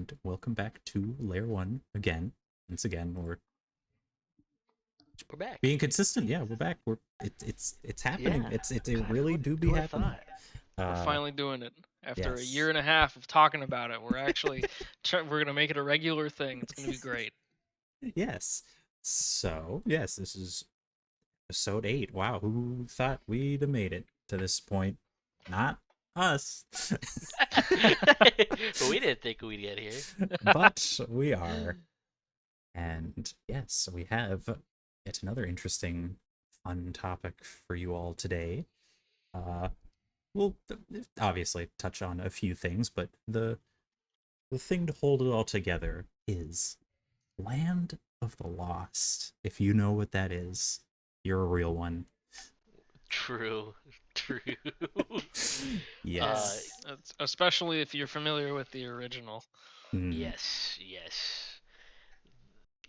and welcome back to Layer 1 again. Once again, we're We're back. being consistent. Yeah, we're back. It's happening. Yeah. It really do be Who happening. thought? We're finally doing it. After a yes. year and a half of talking about it, we're actually we're gonna make it a regular thing. It's gonna be great. Yes. So, yes, this is episode 8. Wow, who thought we'd have made it to this point? Not us. We didn't think we'd get here. But we are. And yes, we have yet another interesting, fun topic for you all today. We'll obviously touch on a few things, but the thing to hold it all together is Land of the Lost. If you know what that is, you're a real one. True. Yes. Especially if you're familiar with the original. Yes.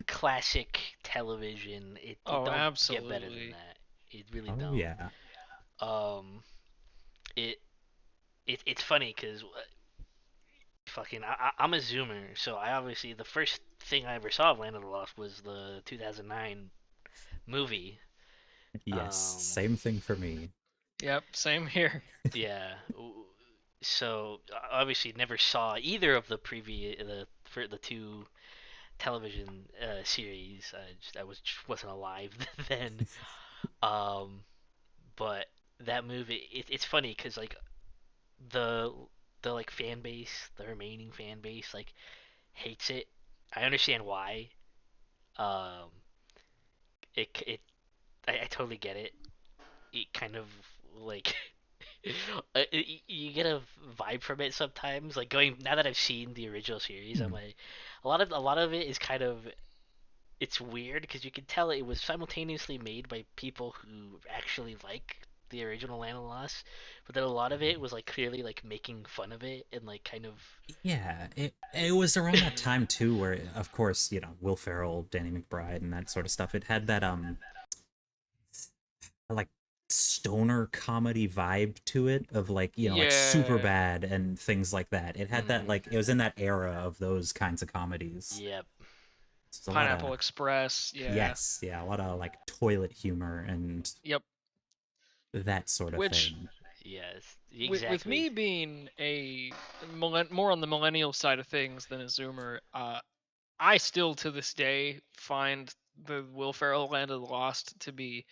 Classic television. It don't absolutely. get better than that. It really Oh, don't. yeah. It's funny because I'm a Zoomer, so I obviously the first thing I ever saw of Land of the Lost was the 2009 movie. Yes, same thing for me. Yep, same here. Yeah. So obviously never saw either of the the two television series. I wasn't alive then. Um, but that movie, it's funny because like the like fan base, the remaining fan base, like hates it. I understand why. Um, it I totally get it. It kind of like you get a vibe from it sometimes. Like going now that I've seen the original series, I'm like a lot of it is kind of it's weird because you can tell it was simultaneously made by people who actually like the original Land of the Lost, but then a lot of it was like clearly like making fun of it and like kind of Yeah, it was around that time too, where of course Will Ferrell, Danny McBride, and that sort of stuff. It had that like stoner comedy vibe to it of like like super bad and things like that. It had that like it was in that era of those kinds of comedies. yep. Pineapple Express. Yeah. Yes, yeah, a lot of like toilet humor and Yep. that sort of thing. Yes, exactly. With me being more on the millennial side of things than a Zoomer, I still to this day find the Will Ferrell Land of the Lost to be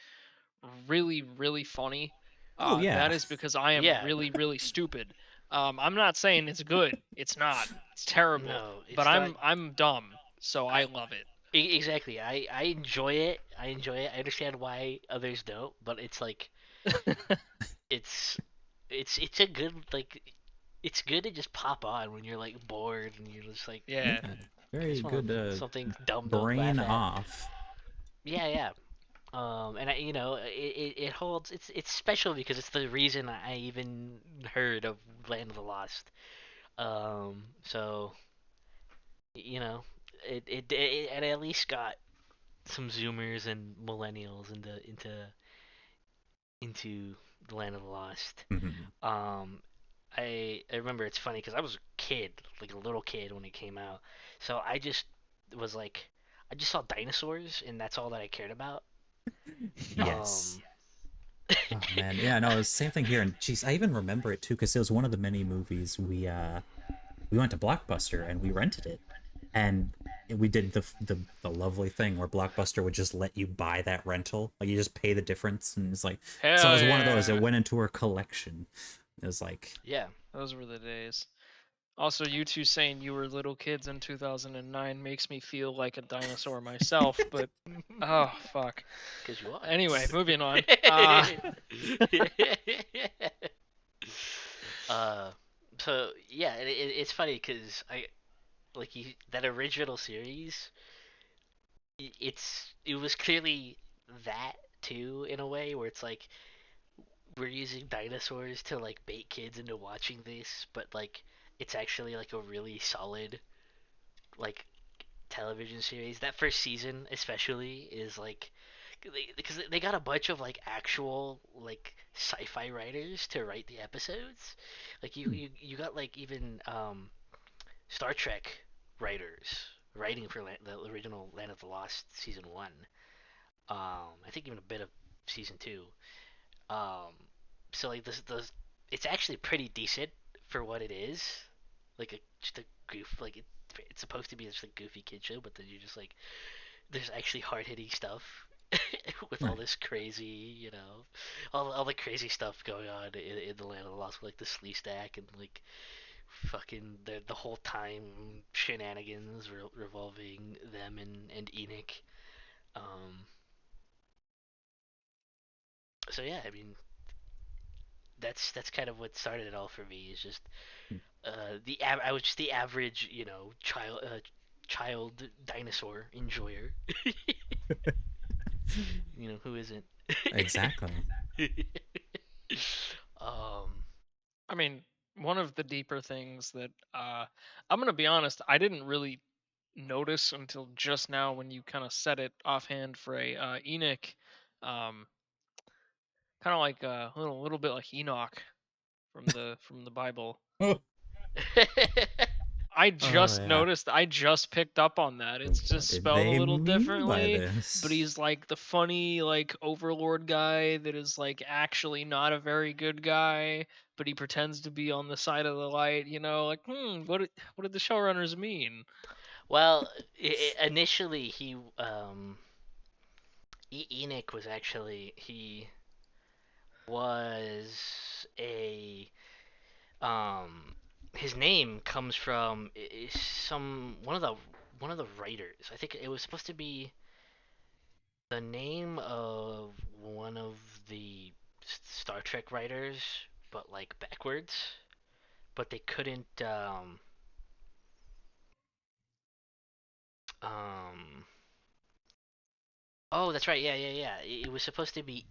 really, really funny. Oh yeah. That is because I am really, really stupid. I'm not saying it's good. It's not. It's terrible. No, it's but not... I'm dumb, so I love it. Exactly. I enjoy it. I understand why others don't, but it's like it's it's a good like it's good to just pop on when you're like bored and you're just like yeah. Very good something dumb brain to laugh at. off. Yeah. And it holds. It's special because it's the reason I even heard of Land of the Lost. So it at least got some Zoomers and millennials into the Land of the Lost. Mm-hmm. I remember it's funny because I was a kid, like a little kid when it came out. So I just was like, I just saw dinosaurs and that's all that I cared about. Yes. Oh man, yeah, no, it was the same thing here, and geez, I even remember it too because it was one of the many movies we went to Blockbuster and we rented it, and we did the lovely thing where Blockbuster would just let you buy that rental, like you just pay the difference, and it's like Hell so it was yeah. one of those. It went into her collection. It was like yeah, those were the days. Also, you two saying you were little kids in 2009 makes me feel like a dinosaur myself, but oh fuck. Because you are. Anyway, moving on. So yeah, it's funny because that original series. It was clearly that too in a way where it's like we're using dinosaurs to like bait kids into watching this, but like it's actually like a really solid like television series. That first season especially is like because they got a bunch of like actual like sci-fi writers to write the episodes. Like you got like even Star Trek writers writing for the original Land of the Lost season one. I think even a bit of season two. Um, so like this, it's actually pretty decent for what it is. Like just a goof, like it's supposed to be just a goofy kid show, but then you just like there's actually hard hitting stuff with all Right. this crazy, all the crazy stuff going on in the Land of the Lost, like the Slee Stack and like fucking the whole time shenanigans revolving them and Enoch. Um, so yeah, I mean that's kind of what started it all for me. Is just I was just the average child dinosaur enjoyer. Who isn't? Exactly. um, I mean, one of the deeper things that I'm gonna be honest, I didn't really notice until just now when you kind of said it offhand, Fray. Enoch, um, kind of like a little bit like Enoch from the Bible. Oh, I oh just yeah. noticed. I just picked up on that. It's What just did spelled a they little mean by differently, but this? he's like the funny like overlord guy that is like actually not a very good guy, but he pretends to be on the side of the light. Like what did the showrunners mean? well, initially Enoch he was a um his name comes from some one of the writers. I think it was supposed to be the name of one of the Star Trek writers, but like backwards. But they couldn't. Um. Oh, that's right. Yeah, yeah, yeah. It was supposed to be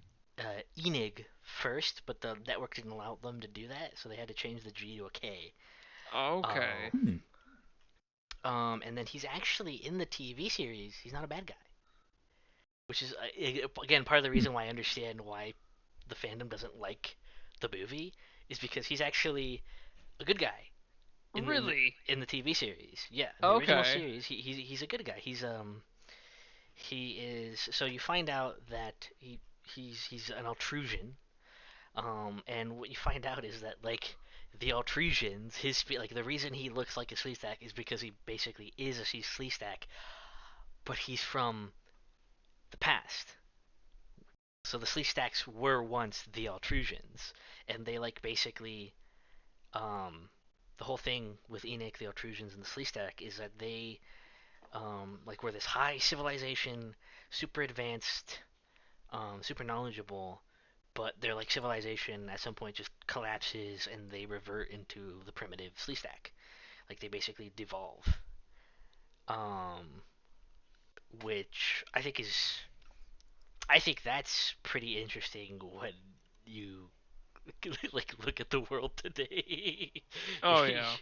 Enig first, but the network didn't allow them to do that, so they had to change the G to a K. Okay. Um. Hmm. And then he's actually in the TV series. He's not a bad guy, which is again part of the Hmm. reason why I understand why the fandom doesn't like the movie is because he's actually a good guy in Really? in the TV series. Yeah, in the original Okay. series, he's a good guy. He is. So you find out that he's an Altrusian. And what you find out is that like the Altrusians, like the reason he looks like a Sleestack is because he basically is a Sleestack, but he's from the past. So the Sleestacks were once the Altrusians, and they like basically um, the whole thing with Enoch, the Altrusians, and the Sleestack is that they like were this high civilization, super advanced, super knowledgeable, but their like civilization at some point just collapses and they revert into the primitive Sleestack. Like they basically devolve, um, which I think that's pretty interesting when you like look at the world today. Oh yeah.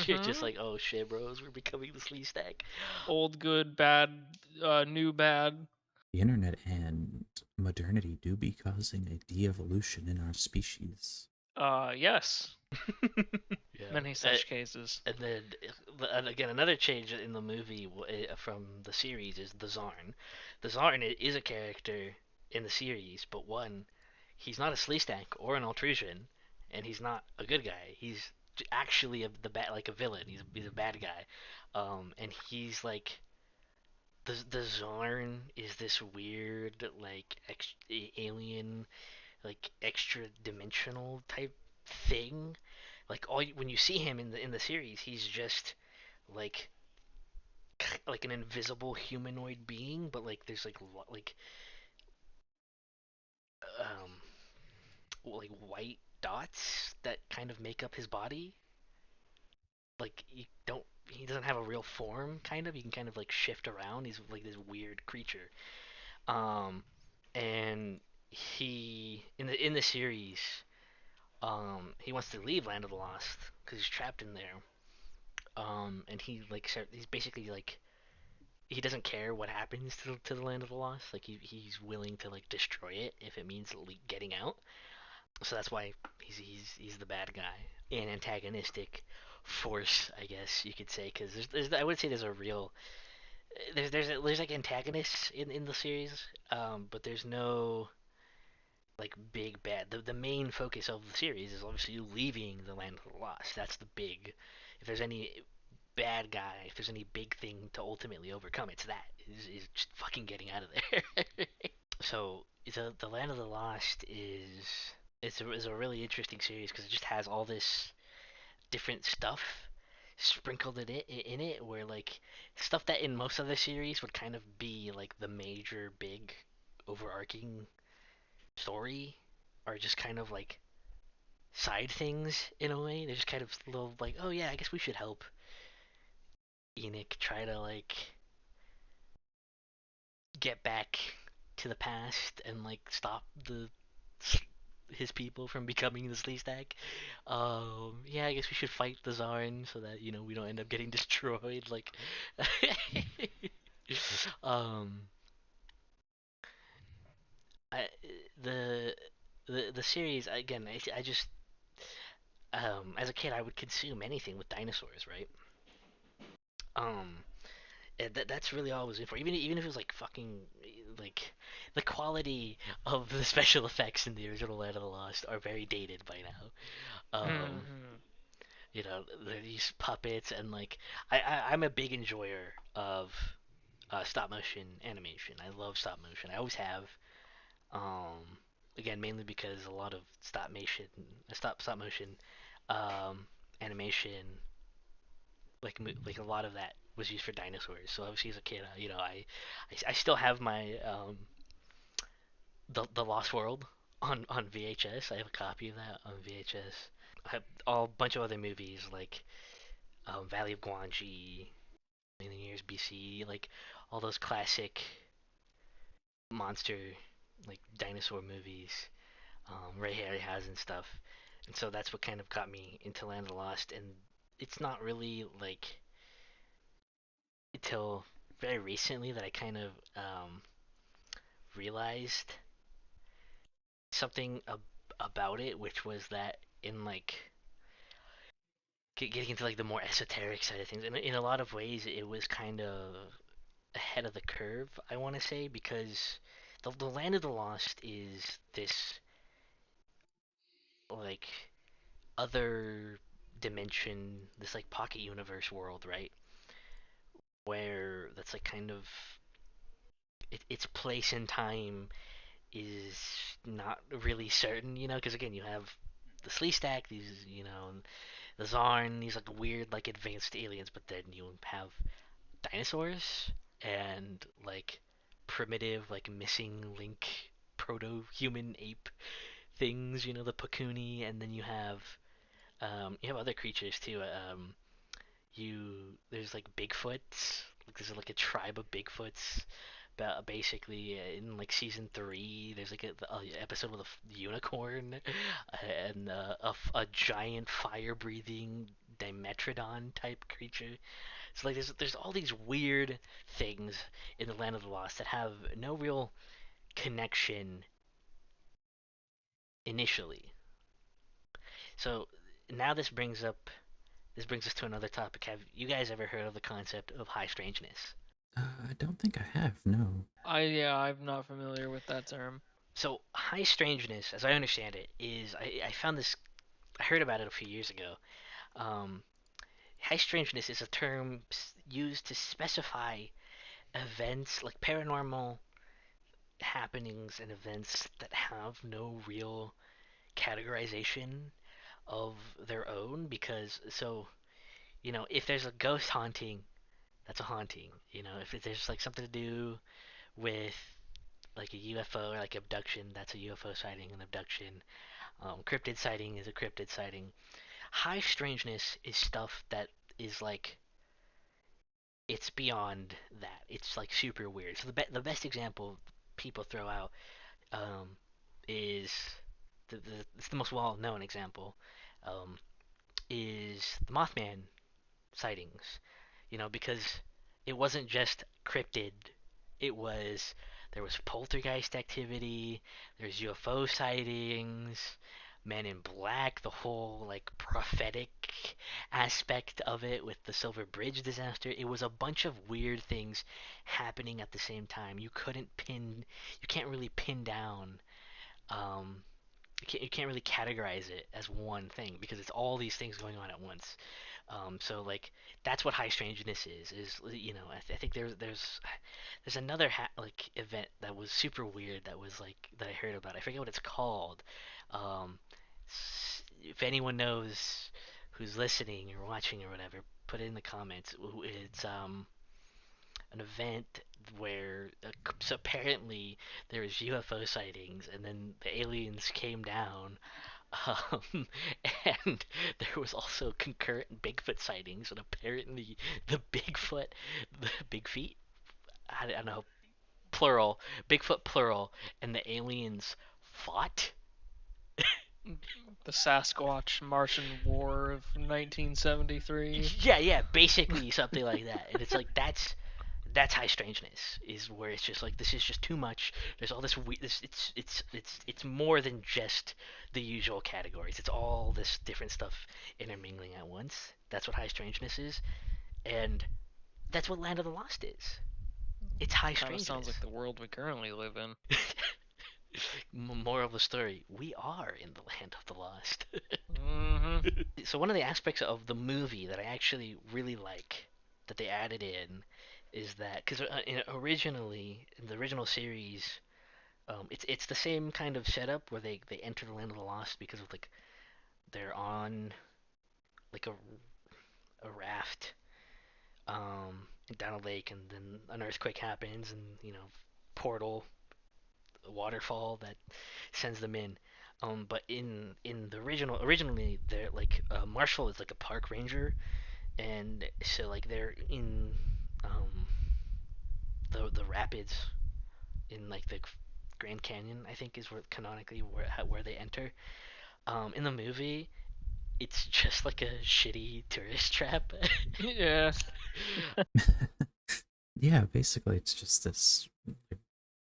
You're just Mhm. like, oh shit, bros, we're becoming the Sleestack. Old good, bad, new bad. The internet and modernity do be causing a de-evolution in our species. Yes. Yeah. Many such cases. And then, and again, another change in the movie from the series is the Zarn. The Zarn is a character in the series, but one, he's not a Sleestack or an Altrusian, and he's not a good guy. He's actually like a villain. He's a bad guy, and he's like the Zarn is this weird like alien like extra dimensional type thing. Like when you see him in the series, he's just like like an invisible humanoid being, but like there's um like white dots that kind of make up his body. Like he doesn't have a real form. Kind of, he can kind of like shift around. He's like this weird creature. Um, and he in the series, he wants to leave Land of the Lost because he's trapped in there. And he's basically like he doesn't care what happens to the Land of the Lost. Like he's willing to like destroy it if it means getting out. So that's why he's the bad guy, an antagonistic force, I guess you could say, because there's I would say there's a real there's like antagonists in the series, but there's no like big bad. The main focus of the series is obviously leaving the land of the lost. That's the big. If there's any bad guy, if there's any big thing to ultimately overcome, it's that is just fucking getting out of there. So the land of the lost is a really interesting series because it just has all this different stuff sprinkled in it where like stuff that in most other series would kind of be like the major big overarching story are just kind of like side things in a way. They're just kind of little like, oh yeah, I guess we should help Enoch try to like get back to the past and like stop the his people from becoming the Slee Stack. Yeah, I guess we should fight the Zarn so that we don't end up getting destroyed. Like, um, I, the the series again. I just as a kid I would consume anything with dinosaurs, right? Um, that's really all I was in for. Even if it was like fucking like the quality of the special effects in the original Land of the Lost are very dated by now. Hmm. These puppets and like I'm a big enjoyer of stop motion animation. I love stop motion. I always have. Um, Again, mainly because a lot of stop motion um, animation, like a lot of that was used for dinosaurs. So obviously as a kid, I still have my the Lost World on VHS. I have a copy of that on VHS. I have a bunch of other movies like Valley of Guanji, Million Years BC, like all those classic monster, like dinosaur movies, Ray Harryhausen stuff, and so that's what kind of got me into Land of the Lost. And it's not really like until very recently that I kind of realized something about it, which was that in like getting into like the more esoteric side of things, in a lot of ways, it was kind of ahead of the curve, I want to say, because the Land of the Lost is this like other dimension, this like pocket universe world, right? Where that's like kind of its place in time is not really certain, because again, you have the Slee Stack, these, the Zarn, these like weird, like advanced aliens, but then you have dinosaurs and like primitive, like missing link proto-human ape things, the Pakuni, and then you have other creatures too. There's like Bigfoots. Like there's like a tribe of Bigfoots. Basically, in like season 3, there's like a episode with a unicorn and a giant fire-breathing Dimetrodon type creature. So like there's all these weird things in the Land of the Lost that have no real connection initially. So now this brings us to another topic. Have you guys ever heard of the concept of high strangeness? I don't think I have, no. I'm not familiar with that term. So high strangeness, as I understand it, is I found this I heard about it a few years ago. Um, High strangeness is a term used to specify events like paranormal happenings and events that have no real categorization of their own because if there's a ghost haunting, that's a haunting. If there's like something to do with like a UFO or like abduction, that's a UFO sighting, an abduction. Cryptid sighting is a cryptid sighting. High strangeness is stuff that is like it's beyond that. It's like super weird. So the best example people throw out um, is it's the most well known example um, is the Mothman sightings. Because it wasn't just cryptid. It was there was poltergeist activity. There's UFO sightings. Men in Black, the whole like prophetic aspect of it with the Silver Bridge disaster. It was a bunch of weird things happening at the same time. You can't really pin down, um, you can't really categorize it as one thing because it's all these things going on at once. So like that's what High Strangeness is. I think there's another like event that was super weird that was like that I heard about. I forget what it's called. Um, if anyone knows who's listening or watching or whatever, put it in the comments. It's an event where so apparently there was UFO sightings and then the aliens came down, um, and there was also concurrent Bigfoot sightings, and apparently the Bigfoot, the Big Feet, I don't know, plural, Bigfoot plural, and the aliens fought. The Sasquatch Martian War of 1973. Yeah, basically something like that. And it's like that's High Strangeness is where it's just like this is just too much. There's all this this it's more than just the usual categories. It's all this different stuff intermingling at once. That's what High Strangeness is, and that's what Land of the Lost is. It's High Kind of sounds like Strangeness. the world we currently live in. Moral of the story: we are in the Land of the Lost. Hmm. So one of the aspects of the movie that I actually really like that they added in is that because originally in the original series, it's the same kind of setup where they enter the land of the lost because of like they're on like a raft down a lake, and then an earthquake happens, and portal, a waterfall that sends them in. But in the originally they're like Marshall is like a park ranger, and so like they're in um, the rapids in like the Grand Canyon, I think is where canonically where they enter. In the movie, it's just like a shitty tourist trap. Yeah. Yeah, basically it's just this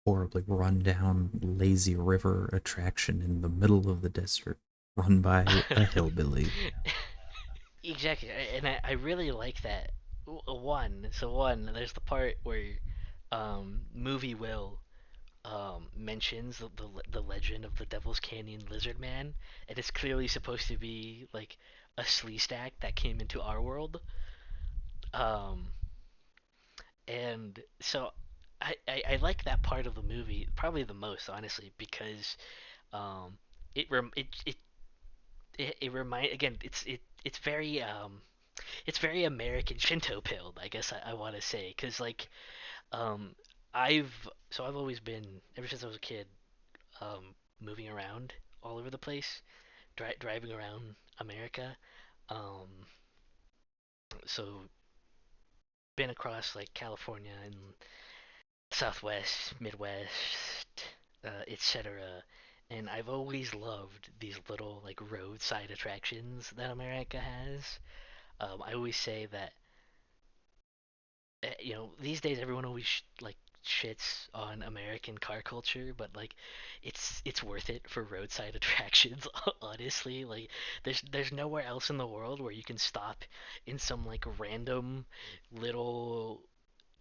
horribly run down, lazy river attraction in the middle of the desert, run by a hillbilly. Exactly, and I really like that. One, there's the part where movie Will mentions the legend of the Devil's Canyon Lizard Man, and it's clearly supposed to be like a slee stack that came into our world. Um, and so I like that part of the movie probably the most, honestly, because um, it rem it remind again it's very American Shinto pilled, I guess I want to say, because like um, I've always been ever since I was a kid moving around all over the place, driving around America. Um, so been across like California and Southwest, Midwest, etc. And I've always loved these little like roadside attractions that America has. I always say that these days everyone always like shits on American car culture, but like it's worth it for roadside attractions. Honestly, like there's nowhere else in the world where you can stop in some like random little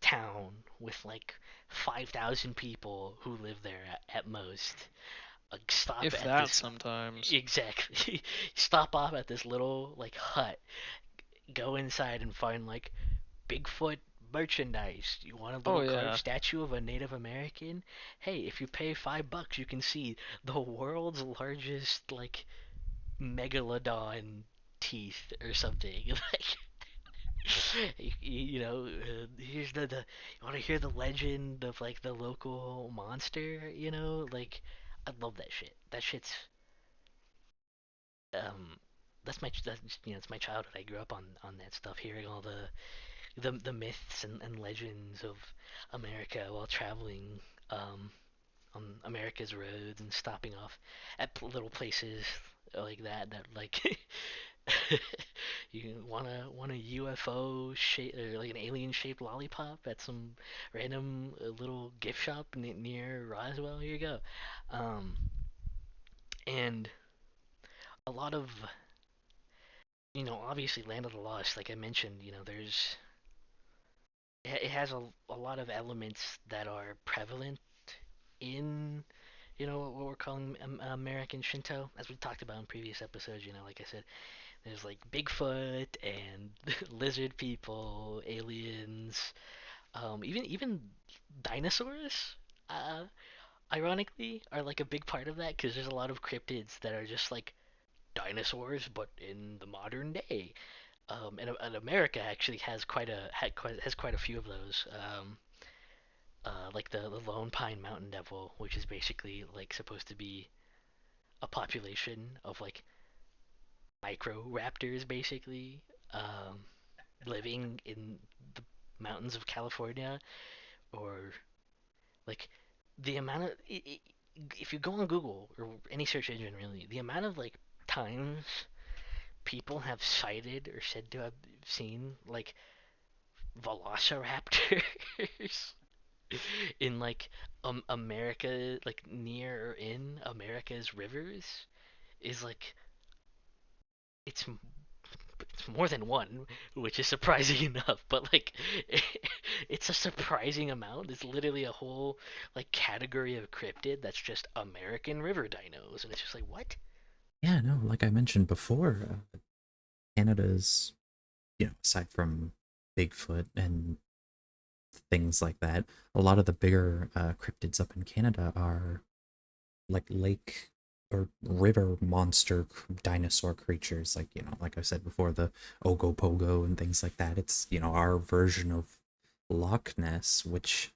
town with like 5,000 people who live there at most. Like stop If at that this sometimes. exactly. Stop off at this little like hut. Go inside and find like Bigfoot merchandise. You want a Oh little carved yeah. statue of a Native American? Hey, if you pay $5, you can see the world's largest like megalodon teeth or something. Like, here's the you want to hear the legend of like the local monster? Like I love that shit. That shit's um. It's my childhood. I grew up on that stuff, hearing all the myths and legends of America while traveling um, on America's roads and stopping off at little places like that like you want a UFO shape or like an alien shaped lollipop at some random little gift shop near Roswell. Here you go. Um, and a lot of, obviously Land of the Lost, like I mentioned, it has a lot of elements that are prevalent in, what we're calling American Shinto, as we talked about in previous episodes. Like I said, there's like Bigfoot and lizard people, aliens, even dinosaurs. Uh, Ironically, are like a big part of that because there's a lot of cryptids that are just like dinosaurs, but in the modern day. And America actually has quite a few of those. Like the Lone Pine Mountain Devil, which is basically like supposed to be a population of like micro raptors, basically, um, living in the mountains of California, or like the amount of if you go on Google or any search engine really, the amount of like times people have cited or said to have seen like velociraptors in like America, like near or in America's rivers, is like it's it's more than one, which is surprising enough. But like, it's a surprising amount. It's literally a whole like category of cryptid that's just American river dinos, and it's just like what? Yeah, no, like I mentioned before, Canada's, aside from Bigfoot and things like that, a lot of the bigger cryptids up in Canada are like lake or river monster dinosaur creatures, like, like I said before, the Ogopogo and things like that. It's, our version of Loch Ness, which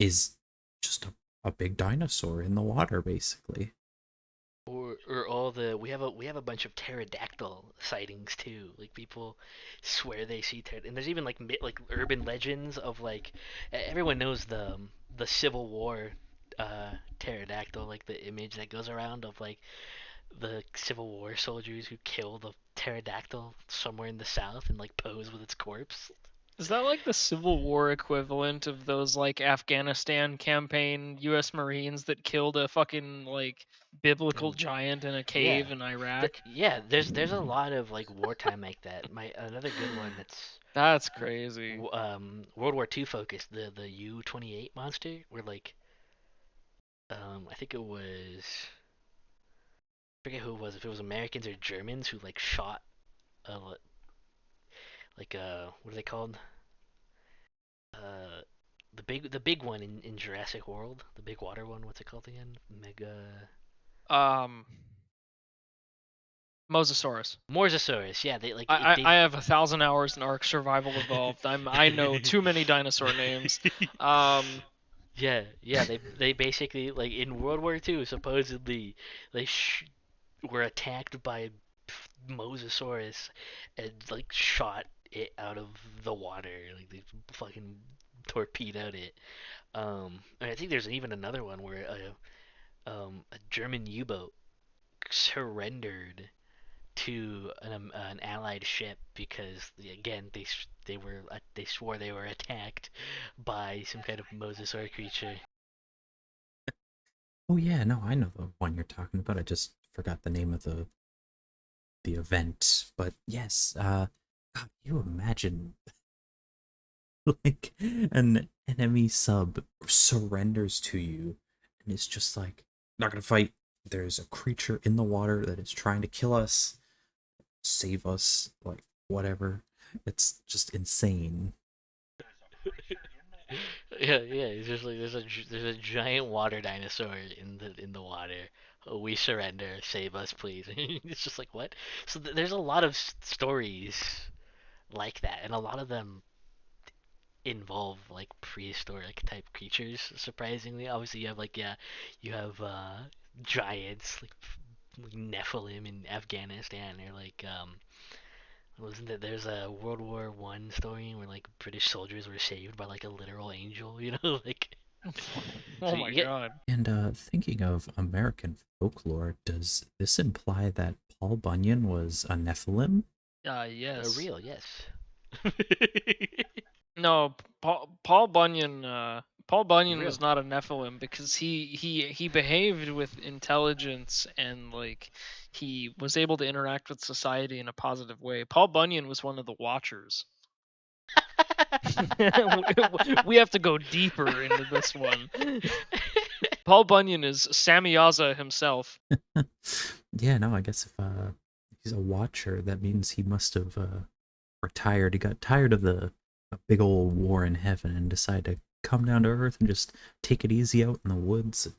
is just a big dinosaur in the water, basically. Or all the we have a bunch of pterodactyl sightings too. Like people swear they see and there's even like like urban legends of like everyone knows the Civil War pterodactyl, like the image that goes around of like the Civil War soldiers who kill the pterodactyl somewhere in the South and like pose with its corpse. Is that like the Civil War equivalent of those like Afghanistan campaign U.S. Marines that killed a fucking like biblical Mm. giant in a Yeah, cave in Iraq? yeah. There's a lot of like wartime like that. My another good one that's That's crazy. World War II focused, the U-28 monster, where like I think it was, I forget who it was, if it was Americans or Germans who like shot like what are they called? Uh, the big one in Jurassic World, the big water one. What's it called again? Mega Um, Mosasaurus. Mosasaurus. Yeah, they like it. I have 1,000 hours in Ark Survival Evolved. I know too many dinosaur names. Um, Yeah, yeah. They basically like in World War II supposedly they were attacked by Mosasaurus and like shot it out of the water. Like they fucking torpedoed it. And I think there's even another one where a German U-boat surrendered to an Allied ship because again they swore they were attacked by some kind of mosasaur creature. Oh yeah, no, I know the one you're talking about. I just forgot the name of the event. But yes, God, you imagine like an enemy sub surrenders to you and it's just like, not gonna fight. There's a creature in the water that is trying to kill us, save us, like whatever. It's just insane. Yeah, yeah. It's just like there's a giant water dinosaur in the water. Oh, we surrender. Save us, please. It's just like what? So there's a lot of stories like that, and a lot of them involve like prehistoric type creatures. Surprisingly, obviously you have like yeah, you have giants like Nephilim in Afghanistan, or like wasn't it? There's a World War I story where like British soldiers were saved by like a literal angel, like. oh So my you get god. And thinking of American folklore, does this imply that Paul Bunyan was a Nephilim? a Yes. real yes. No, Paul Bunyan. Paul Bunyan Real. was not a Nephilim because he behaved with intelligence and like he was able to interact with society in a positive way. Paul Bunyan was one of the Watchers. We have to go deeper into this one. Paul Bunyan is Samyaza himself. Yeah, no, I guess if he's a watcher, that means he must have retired. He got tired of the a big old war in heaven and decided to come down to earth and just take it easy out in the woods and,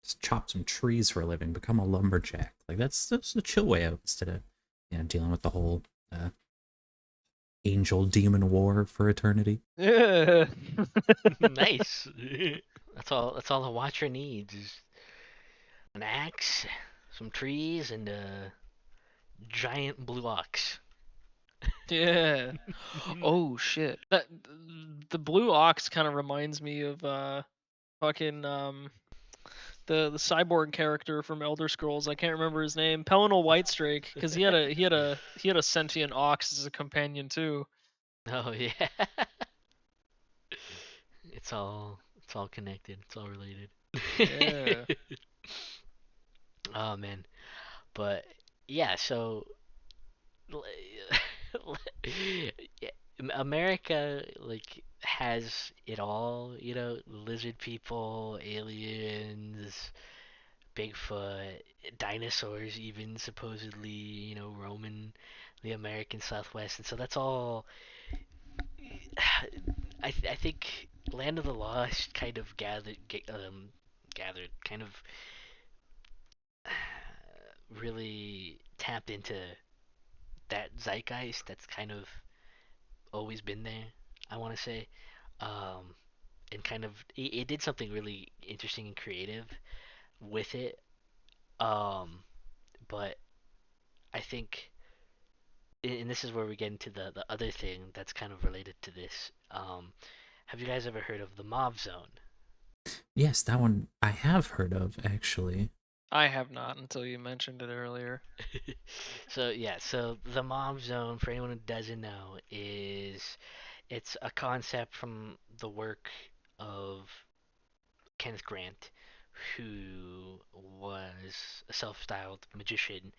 just chop some trees for a living, become a lumberjack. Like that's a chill way out instead of dealing with the whole angel demon war for eternity. Nice. That's all. That's all a Watcher needs is an axe, some trees, and a giant blue ox. Yeah. Oh shit. That the blue ox kind of reminds me of fucking the cyborg character from Elder Scrolls. I can't remember his name. Pelinal Whitestrake, because he had a sentient ox as a companion too. Oh yeah. It's all connected. It's all related. Yeah. Oh man. But yeah, so yeah, America like has it all, lizard people, aliens, Bigfoot, dinosaurs even supposedly, roaming the American Southwest. And so that's all I think Land of the Lost kind of gathered kind of really tapped into that zeitgeist that's kind of always been there. I want to say, um, and kind of it did something really interesting and creative with it. Um, but I think, and this is where we get into the other thing that's kind of related to this. Have you guys ever heard of the Mauve Zone? Yes, that one I have heard of actually. I have not until you mentioned it earlier. So yeah, so the Mauve Zone, for anyone who doesn't know, it's a concept from the work of Kenneth Grant, who was a self-styled magician,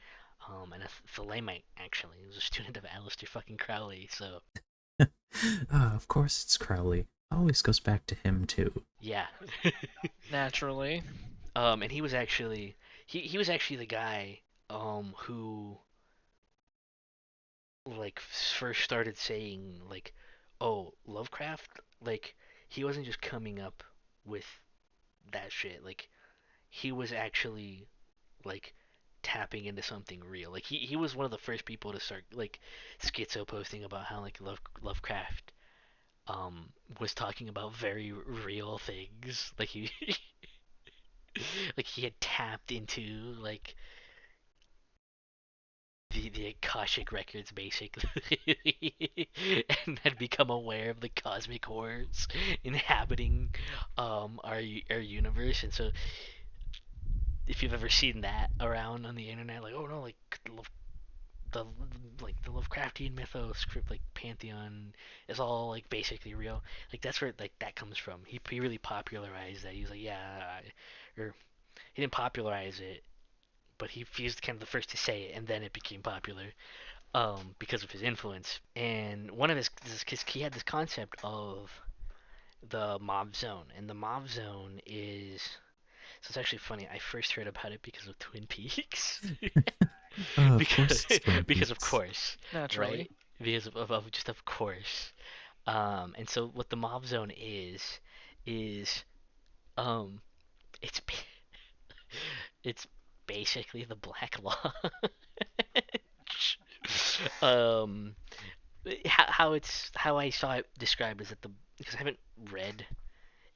and a Thalamite actually. He was a student of Aleister fucking Crowley. So Of course it's Crowley. Always goes back to him too. yeah, Naturally. and he was actually the guy who like first started saying like, oh, Lovecraft, like he wasn't just coming up with that shit. Like he was actually like tapping into something real. Like he was one of the first people to start like schizo posting about how like Lovecraft was talking about very real things. Like he like he had tapped into like the Akashic records basically and had become aware of the cosmic horrors inhabiting our universe. And so if you've ever seen that around on the internet, like, oh no, like the the Lovecraftian mythos script, like pantheon is all like basically real. Like that's where like that comes from. He really popularized that. He was like, yeah, or he didn't popularize it, but he was kind of the first to say it, and then it became popular because of his influence. And one of his he had this concept of the Mauve Zone, and the Mauve Zone is so it's actually funny. I first heard about it because of Twin Peaks. Of because course it's Twin because of Peaks. course, Naturally. right? Because of just of course. And so what the Mauve Zone is um it's it's basically the Black Law. um how I saw it described is that the because I haven't read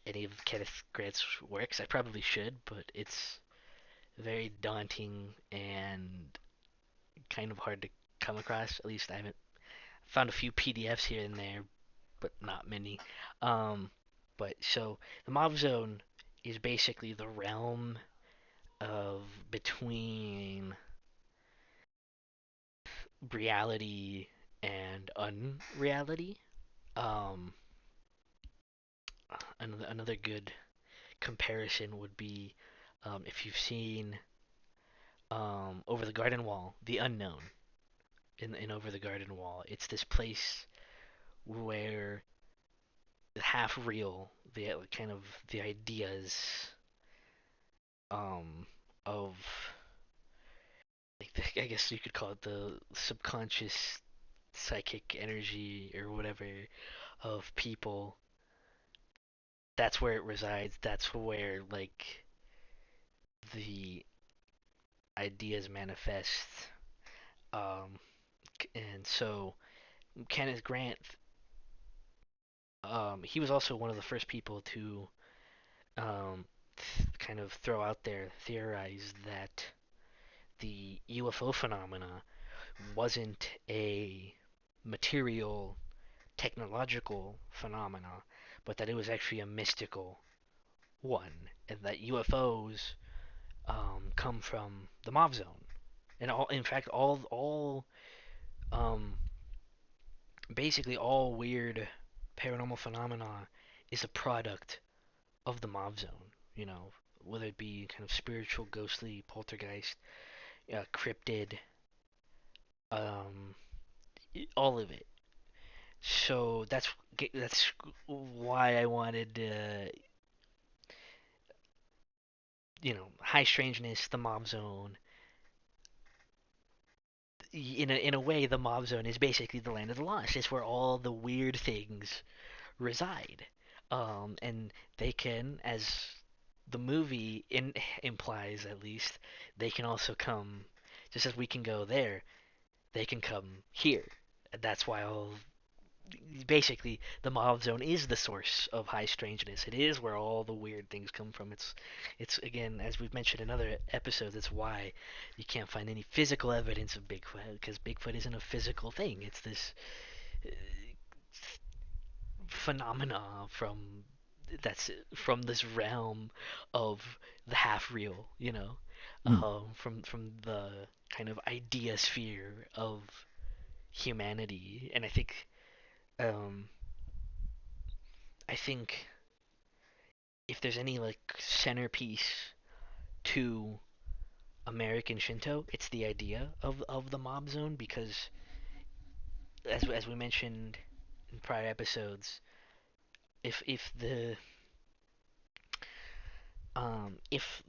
any of Kenneth Grant's works. I probably should, but it's very daunting and kind of hard to come across. At least I haven't found a few PDFs here and there, but not many. Um, but so the Mob Zone is basically the realm of between reality and unreality. Um, another good comparison would be if you've seen Over the Garden Wall, The Unknown in Over the Garden Wall. It's this place where half real, the kind of the ideas um, of like I guess you could call it the subconscious psychic energy or whatever of people. That's where it resides. That's where like the ideas manifest. Um, and so Kenneth Grant, he was also one of the first people to kind of throw out there, theorize that the UFO phenomena wasn't a material, technological phenomena, but that it was actually a mystical one, and that UFOs come from the Mauve Zone, and in fact, um, basically all weird paranormal phenomena is a product of the Mauve Zone. You know, whether it be kind of spiritual, ghostly, poltergeist, cryptid, um, all of it. So that's why I wanted, High Strangeness, the Mauve Zone. In a way, the Mauve Zone is basically the land of the lost. It's where all the weird things reside, and they can, as the movie implies at least, they can also come, just as we can go there, they can come here. That's why basically the Mauve Zone is the source of High Strangeness. It is where all the weird things come from. It's again, as we've mentioned in other episodes, it's why you can't find any physical evidence of Bigfoot, because Bigfoot isn't a physical thing. It's this uh, phenomena that's from this realm of the half real, Hmm. from the kind of idea sphere of humanity. And um, I think if there's any like centerpiece to American Shinto, it's the idea of the Mauve Zone, because as we mentioned in prior episodes, if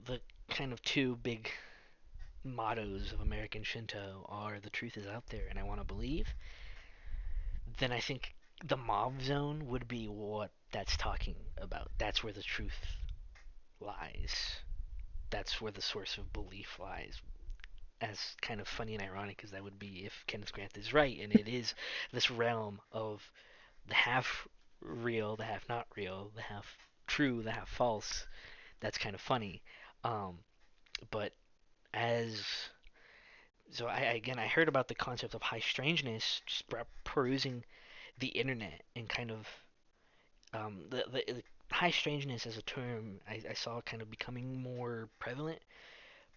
the kind of two big mottos of American Shinto are the truth is out there and I want to believe, then I think the Mauve Zone would be what that's talking about. That's where the truth lies. That's where the source of belief lies. As kind of funny and ironic as that would be if Kenneth Grant is right and it is this realm of the half real, the half not real, the half true, the half false, that's kind of funny. Um, but as so I heard about the concept of high strangeness just perusing the internet, and kind of the high strangeness as a term I saw kind of becoming more prevalent,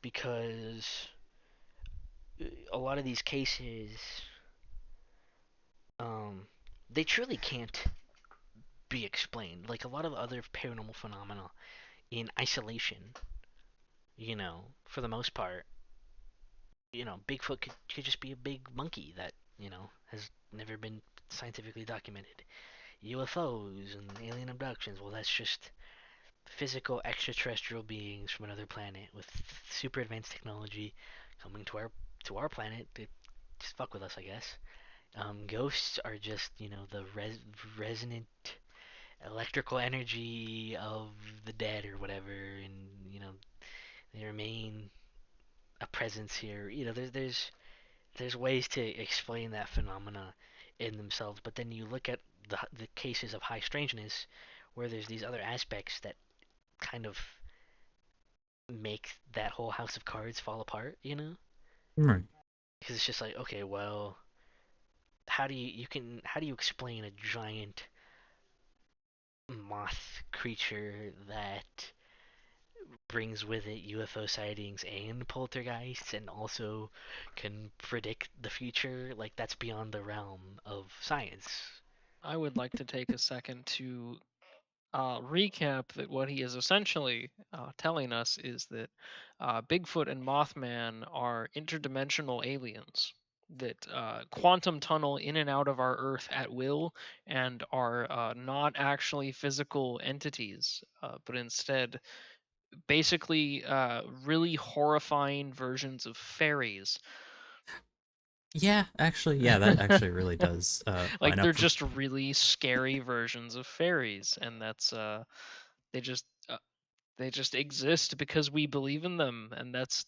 because a lot of these cases um, they truly can't be explained. Like a lot of other paranormal phenomena in isolation, for the most part, Bigfoot could just be a big monkey that, has never been scientifically documented. UFOs and alien abductions, well, that's just physical extraterrestrial beings from another planet with super advanced technology coming to our planet to just fuck with us, I guess. Ghosts are just, the resonant electrical energy of the dead or whatever, and they remain a presence here. There's ways to explain that phenomena in themselves, but then you look at the cases of high strangeness, where there's these other aspects that kind of make that whole house of cards fall apart, Right. because it's just like, okay, well, how do you explain a giant moth creature that brings with it UFO sightings and poltergeists and also can predict the future? Like, that's beyond the realm of science. I would like to take a second to recap that what he is essentially telling us is that Bigfoot and Mothman are interdimensional aliens that quantum tunnel in and out of our Earth at will and are not actually physical entities, but instead basically really horrifying versions of fairies. Yeah, actually, yeah, that actually really does line Like they're up for. just really scary versions of fairies, and that's they just they just exist because we believe in them, and that's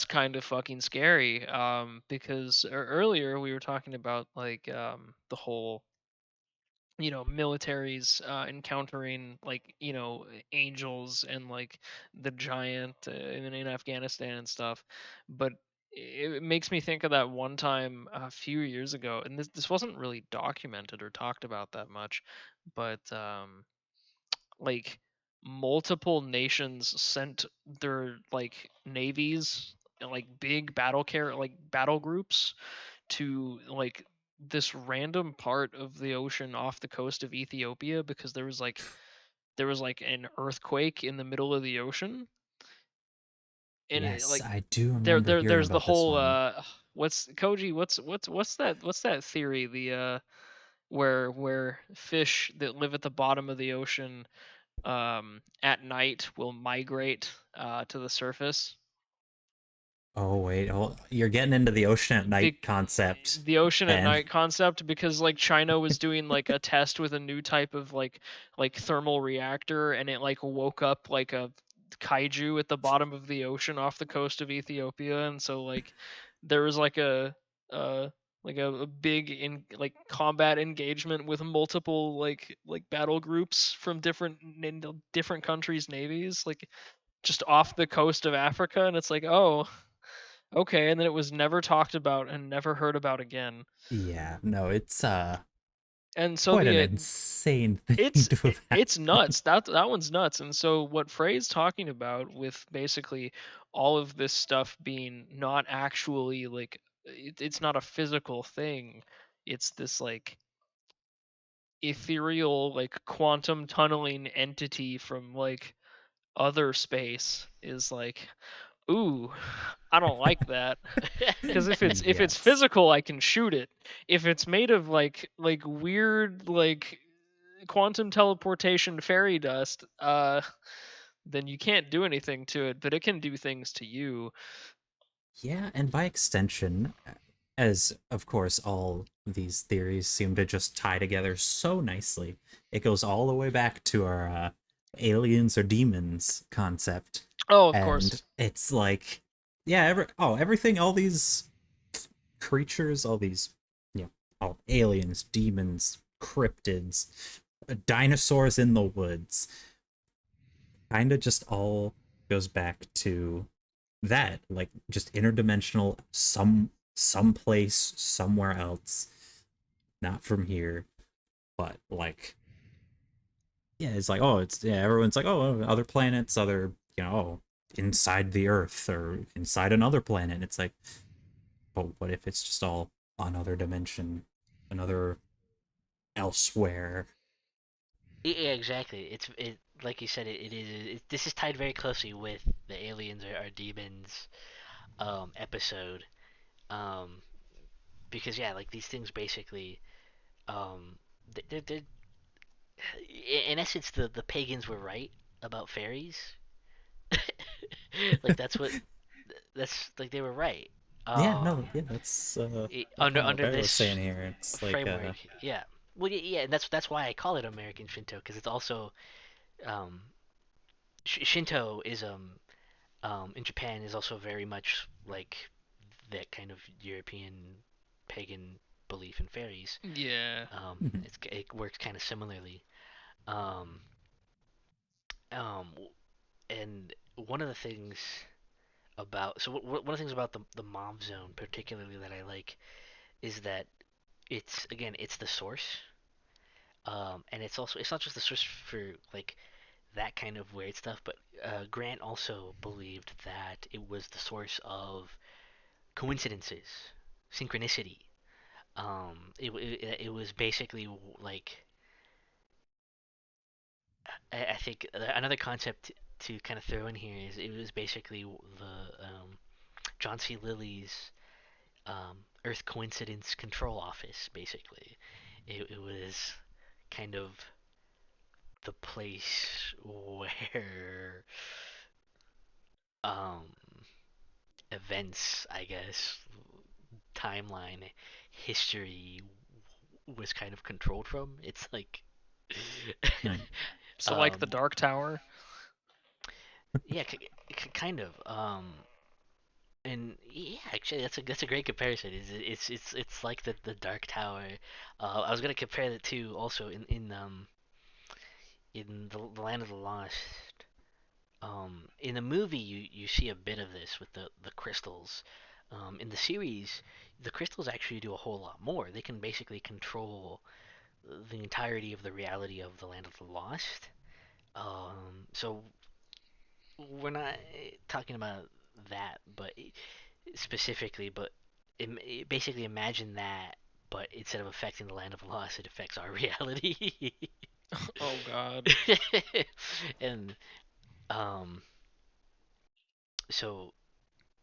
kind of fucking scary. Because earlier we were talking about like the whole militaries encountering like angels and like the giant in Afghanistan and stuff, but it makes me think of that one time a few years ago, and this wasn't really documented or talked about that much, but like multiple nations sent their like navies and like big battle groups to like this random part of the ocean off the coast of Ethiopia because there was like an earthquake in the middle of the ocean, and Yes, like I do there remember there hearing there's the about this whole one. what's Koji what's that theory, the where fish that live at the bottom of the ocean at night will migrate to the surface. Oh wait, oh, you're getting into the ocean at night Big concept, the ocean at and night concept, because like China was doing like a test with a new type of like thermal reactor, and it like woke up like a kaiju at the bottom of the ocean off the coast of Ethiopia, and so like there was uh a big in like combat engagement with multiple like battle groups from different countries' navies, like just off the coast of Africa, and it's like, oh, okay, and then it was never talked about and never heard about again. yeah, no, it's And so quite an the insane thing it's to have it's happened. nuts. That one's nuts. And so what Frey's talking about with basically all of this stuff being not actually like it's not a physical thing. It's this like ethereal like quantum tunneling entity from like other space is like, ooh, I don't like that. Because if it's Yes. physical, I can shoot it. If it's made of like weird like quantum teleportation fairy dust, then you can't do anything to it, but it can do things to you. Yeah, and by extension, as of course all these theories seem to just tie together so nicely, it goes all the way back to our aliens or demons concept. Oh, of And course. it's like, yeah, everything, all these creatures, all these, all aliens, demons, cryptids, dinosaurs in the woods, kind of just all goes back to that, like just interdimensional, someplace somewhere else, not from here, but like, yeah, it's like, oh, it's, yeah, everyone's like, oh, other planets, other, oh, inside the earth or inside another planet. It's like, but what if it's just all another dimension, another elsewhere? Yeah, exactly. It like you said. It is. This is tied very closely with the aliens or demons episode. Um, because yeah, like these things basically they're in essence the pagans were right about fairies. Like that's like they were right. Yeah, Um, no, yeah, that's under kind of what under I was this saying here. It's like framework, yeah. Well, yeah, and that's why I call it American Shinto, because it's also um, Shintoism in Japan is also very much like that kind of European pagan belief in fairies. Yeah. It works kind of similarly. Um, um, and one of the things one of the things about the Mauve Zone particularly that I like is that it's the source, and it's not just the source for like that kind of weird stuff, but Grant also believed that it was the source of coincidences, synchronicity. It was basically like I think another concept to kind of throw in here is it was basically the John C. Lilly's Earth Coincidence Control Office. Basically, it was kind of the place where um, events, I guess, timeline, history was kind of controlled from. It's like, Right. So like the um, Dark Tower. yeah, kind of. And yeah, actually, that's a great comparison. It's like the Dark Tower. I was gonna compare the two also in the Land of the Lost. In the movie, you see a bit of this with the crystals. In the series, the crystals actually do a whole lot more. They can basically control the entirety of the reality of the Land of the Lost. So we're not talking about that, but specifically, but basically imagine that, but instead of affecting the Land of the Lost, it affects our reality. Oh God. And um, so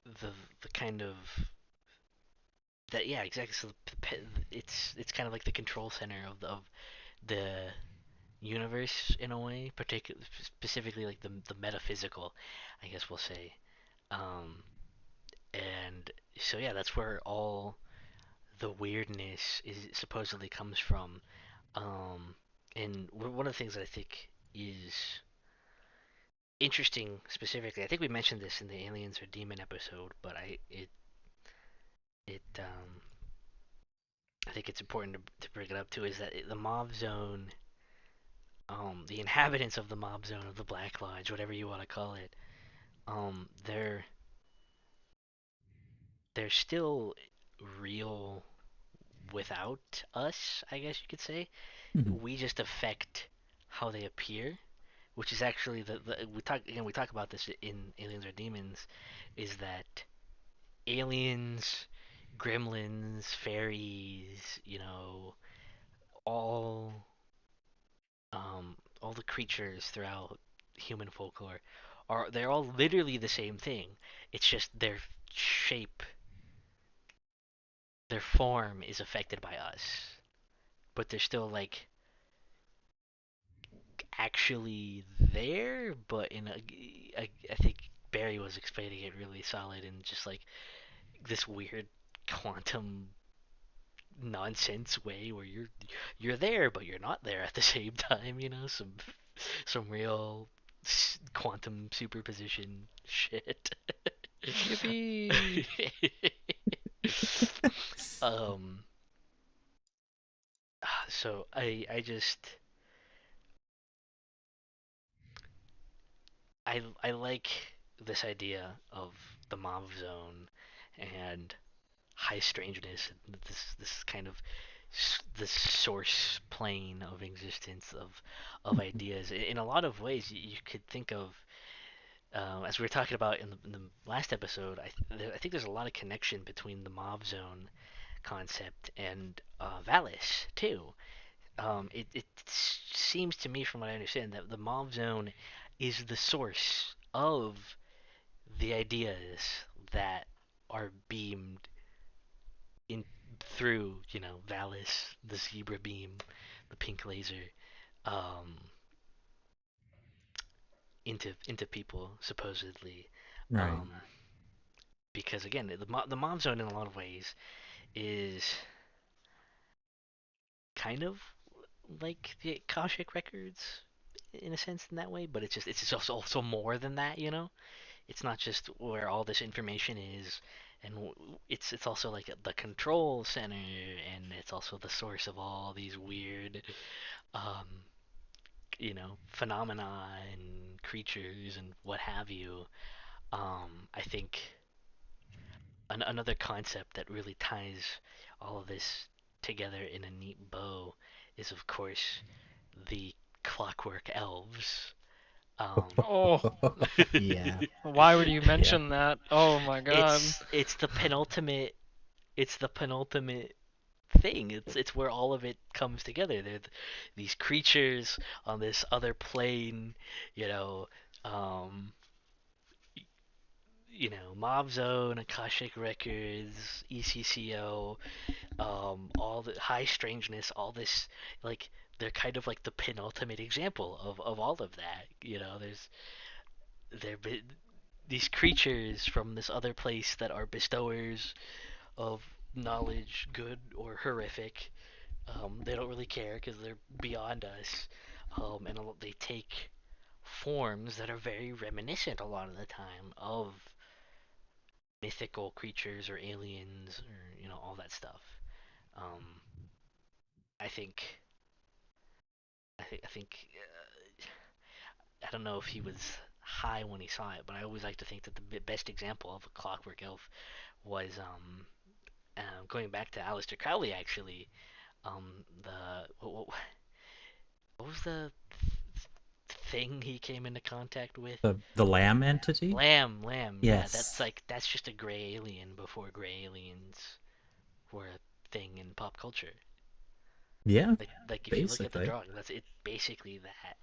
the the kind of that yeah exactly. So it's kind of like the control center of the universe in a way, particularly specifically like the metaphysical, I guess we'll say. Um, and so yeah, that's where all the weirdness is supposedly comes from. Um, and one of the things that I think is interesting specifically, I think we mentioned this in the aliens or demon episode, but it I think it's important to bring it up too is that the Mauve Zone, the inhabitants of the Mauve Zone of the Black Lodge, whatever you want to call it, um, they're they're still real without us, I guess you could say. Mhm. We just affect how they appear, which is actually the we talk about this in Aliens or Demons, is that aliens, gremlins, fairies, all all the creatures throughout human folklore they're all literally the same thing. It's just their shape, their form is affected by us, but they're still like actually there. But I think Barry was explaining it really solid and just like this weird quantum nonsense way where you're there but you're not there at the same time. Some real quantum superposition shit. Yippee! um. So I just I like this idea of the Mauve Zone and High Strangeness and this kind of this source plane of existence of ideas. In a lot of ways, you could think of as we were talking about in the last episode. I think there's a lot of connection between the Mauve Zone concept and Valis too. It seems to me, from what I understand, that the Mauve Zone is the source of the ideas that are beamed in through, Valis, the zebra beam, the pink laser, um, into people supposedly. Right. Um, because again, the Mauve Zone in a lot of ways is kind of like the Akashic records in a sense in that way, but it's just also more than that. It's not just where all this information is, and it's also like the control center, and it's also the source of all these weird, um, phenomena and creatures and what have you. I think another concept that really ties all of this together in a neat bow is, of course, the clockwork elves. Um, Oh, Yeah. why would you Yeah. mention that? Oh my God. it's the penultimate thing. It's where all of it comes together. These creatures on this other plane, you know, um, Mauve Zone, Akashic Records, ECCO, all the High Strangeness, all this, like, they're kind of like the penultimate example of all of that. There these creatures from this other place that are bestowers of knowledge, good or horrific. They don't really care because they're beyond us, and they take forms that are very reminiscent a lot of the time of mythical creatures or aliens or all that stuff. Um, I think I don't know if he was high when he saw it, but I always like to think that the best example of a clockwork elf was going back to Aleister Crowley actually. What was the thing he came into contact with? The lamb entity. Lamb. Yeah, that's Yes. like that's just a gray alien before gray aliens were a thing in pop culture. Yeah, Like if you look at the basically. drawing, that's it. Basically that,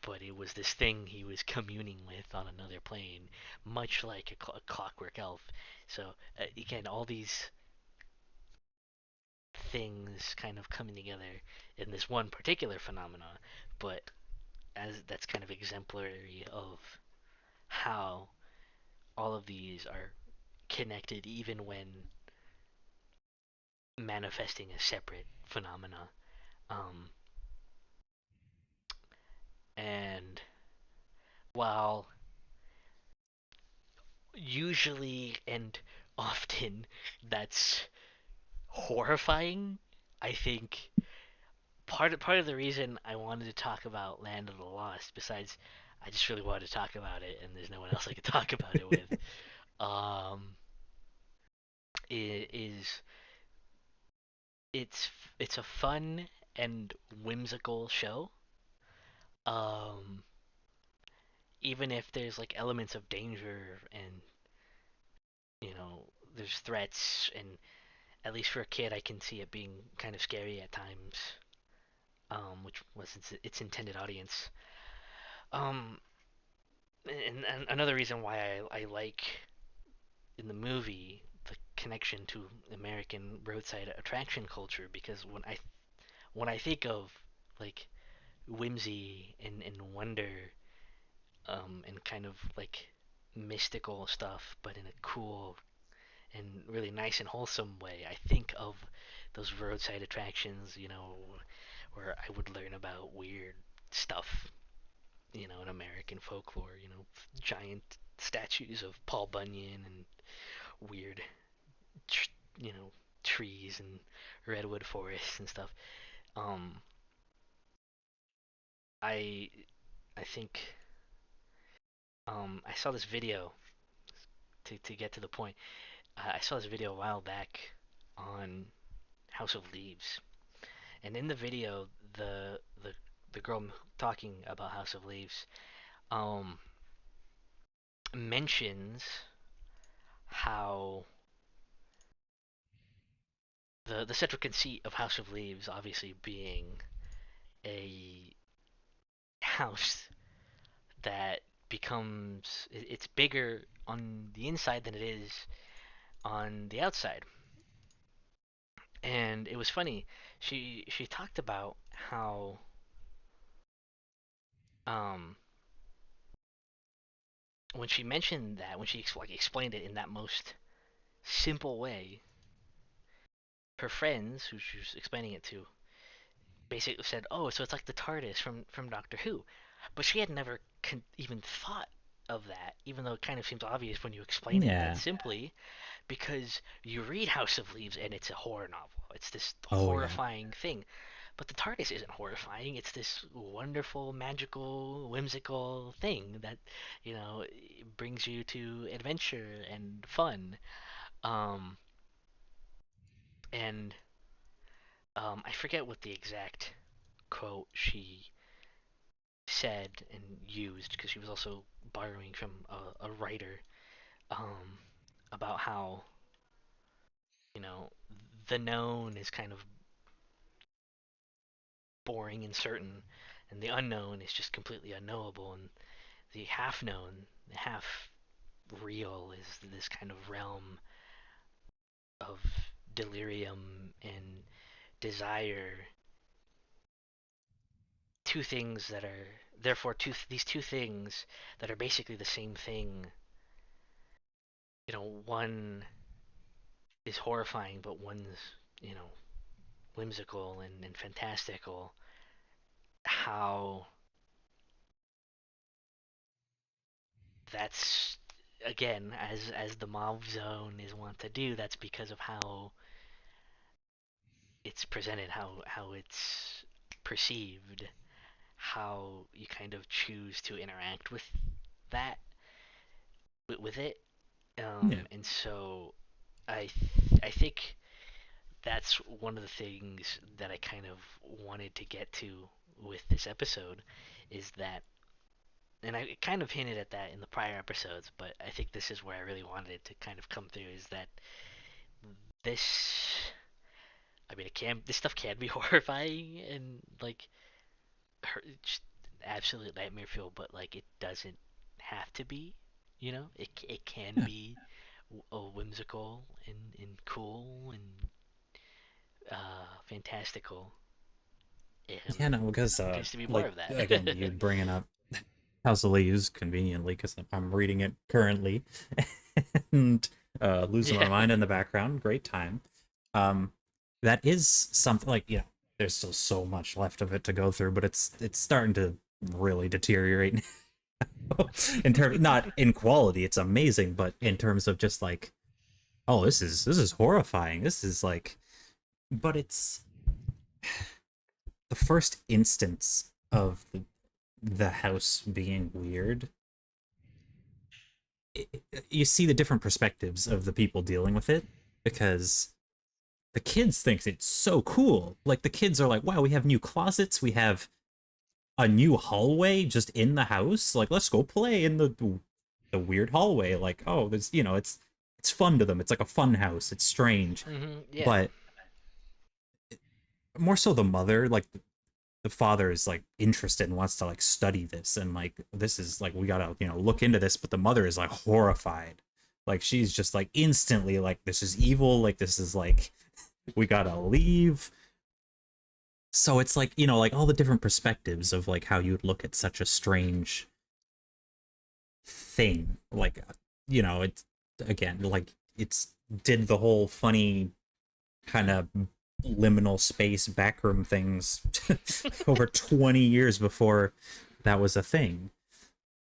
but it was this thing he was communing with on another plane, much like a clockwork elf. So again, all these things kind of coming together in this one particular phenomenon, but as that's kind of exemplary of how all of these are connected even when manifesting as separate phenomena. Um, and while usually and often that's horrifying, I think part of the reason I wanted to talk about Land of the Lost, besides I just really wanted to talk about it, and there's no one else I could talk about it with, um, is it's it's a fun and whimsical show. Um, Even if there's like elements of danger and there's threats, and at least for a kid, I can see it being kind of scary at times, which was its intended audience. Um, and another reason why I like in the movie the connection to American roadside attraction culture, because when I think of like whimsy and wonder, and kind of like mystical stuff, but in a cool and really nice and wholesome way, I think of those roadside attractions, where I would learn about weird stuff, in American folklore, giant statues of Paul Bunyan and weird, tr- you know, trees and redwood forests and stuff. Um, I I think I saw this video to get to the point. I saw this video a while back on House of Leaves, and in the video, the girl talking about House of Leaves um, mentions how the central conceit of House of Leaves, obviously being a house that it's bigger on the inside than it is on the outside. And it was funny. She talked about how um, when she mentioned that, when she like explained it in that most simple way, her friends who she was explaining it to basically said, "Oh, so it's like the TARDIS from Doctor Who," but she had never even thought of that, even though it kind of seems obvious when you explain it that Yeah. simply, because you read House of Leaves and it's a horror novel. It's this Oh yeah. horrifying thing. But the TARDIS isn't horrifying. It's this wonderful, magical, whimsical thing that, brings you to adventure and fun. Um, and I forget what the exact quote she said and used, because she was also borrowing from a writer, um, about how, you know, the known is kind of boring and certain, and the unknown is just completely unknowable, and the half known, the half real is this kind of realm of delirium and desire. Two things that are therefore these two things that are basically the same thing. One is horrifying, but one's whimsical and fantastical. How that's again, as the Mauve Zone is wont to do, that's because of how it's presented, how it's perceived, how you kind of choose to interact with that with it. Yeah. And so I think that's one of the things that I kind of wanted to get to with this episode is that, and I kind of hinted at that in the prior episodes, but I think this is where I really wanted it to kind of come through, is that this, I mean, this stuff can be horrifying and like just absolute nightmare fuel, but like it doesn't have to be. It can Yeah. be whimsical and cool and fantastical. Yeah, no, because There needs to be more like of again, you that. bringing up House of Leaves conveniently because I'm reading it currently and losing my Yeah. mind in the background. Great time. Um, that is something like there's still so much left of it to go through, but it's starting to really deteriorate in terms not in quality. It's amazing, but in terms of just like, oh, this is horrifying. This is like, but it's the first instance of the house being weird. You see the different perspectives of the people dealing with it because the kids think it's so cool. Like the kids are like, wow, we have new closets, we have a new hallway just in the house. Like let's go play in the weird hallway. Like, oh, there's it's fun to them. It's like a fun house. It's strange. Yeah. But more so the mother, like the father is like interested and wants to like study this and like this is like we gotta look into this, but the mother is like horrified. Like she's just like instantly like this is evil, like this is like we gotta leave. So it's like like all the different perspectives of like how you'd look at such a strange thing. Like it's again like it's did the whole funny kind of liminal space backroom things over 20 years before that was a thing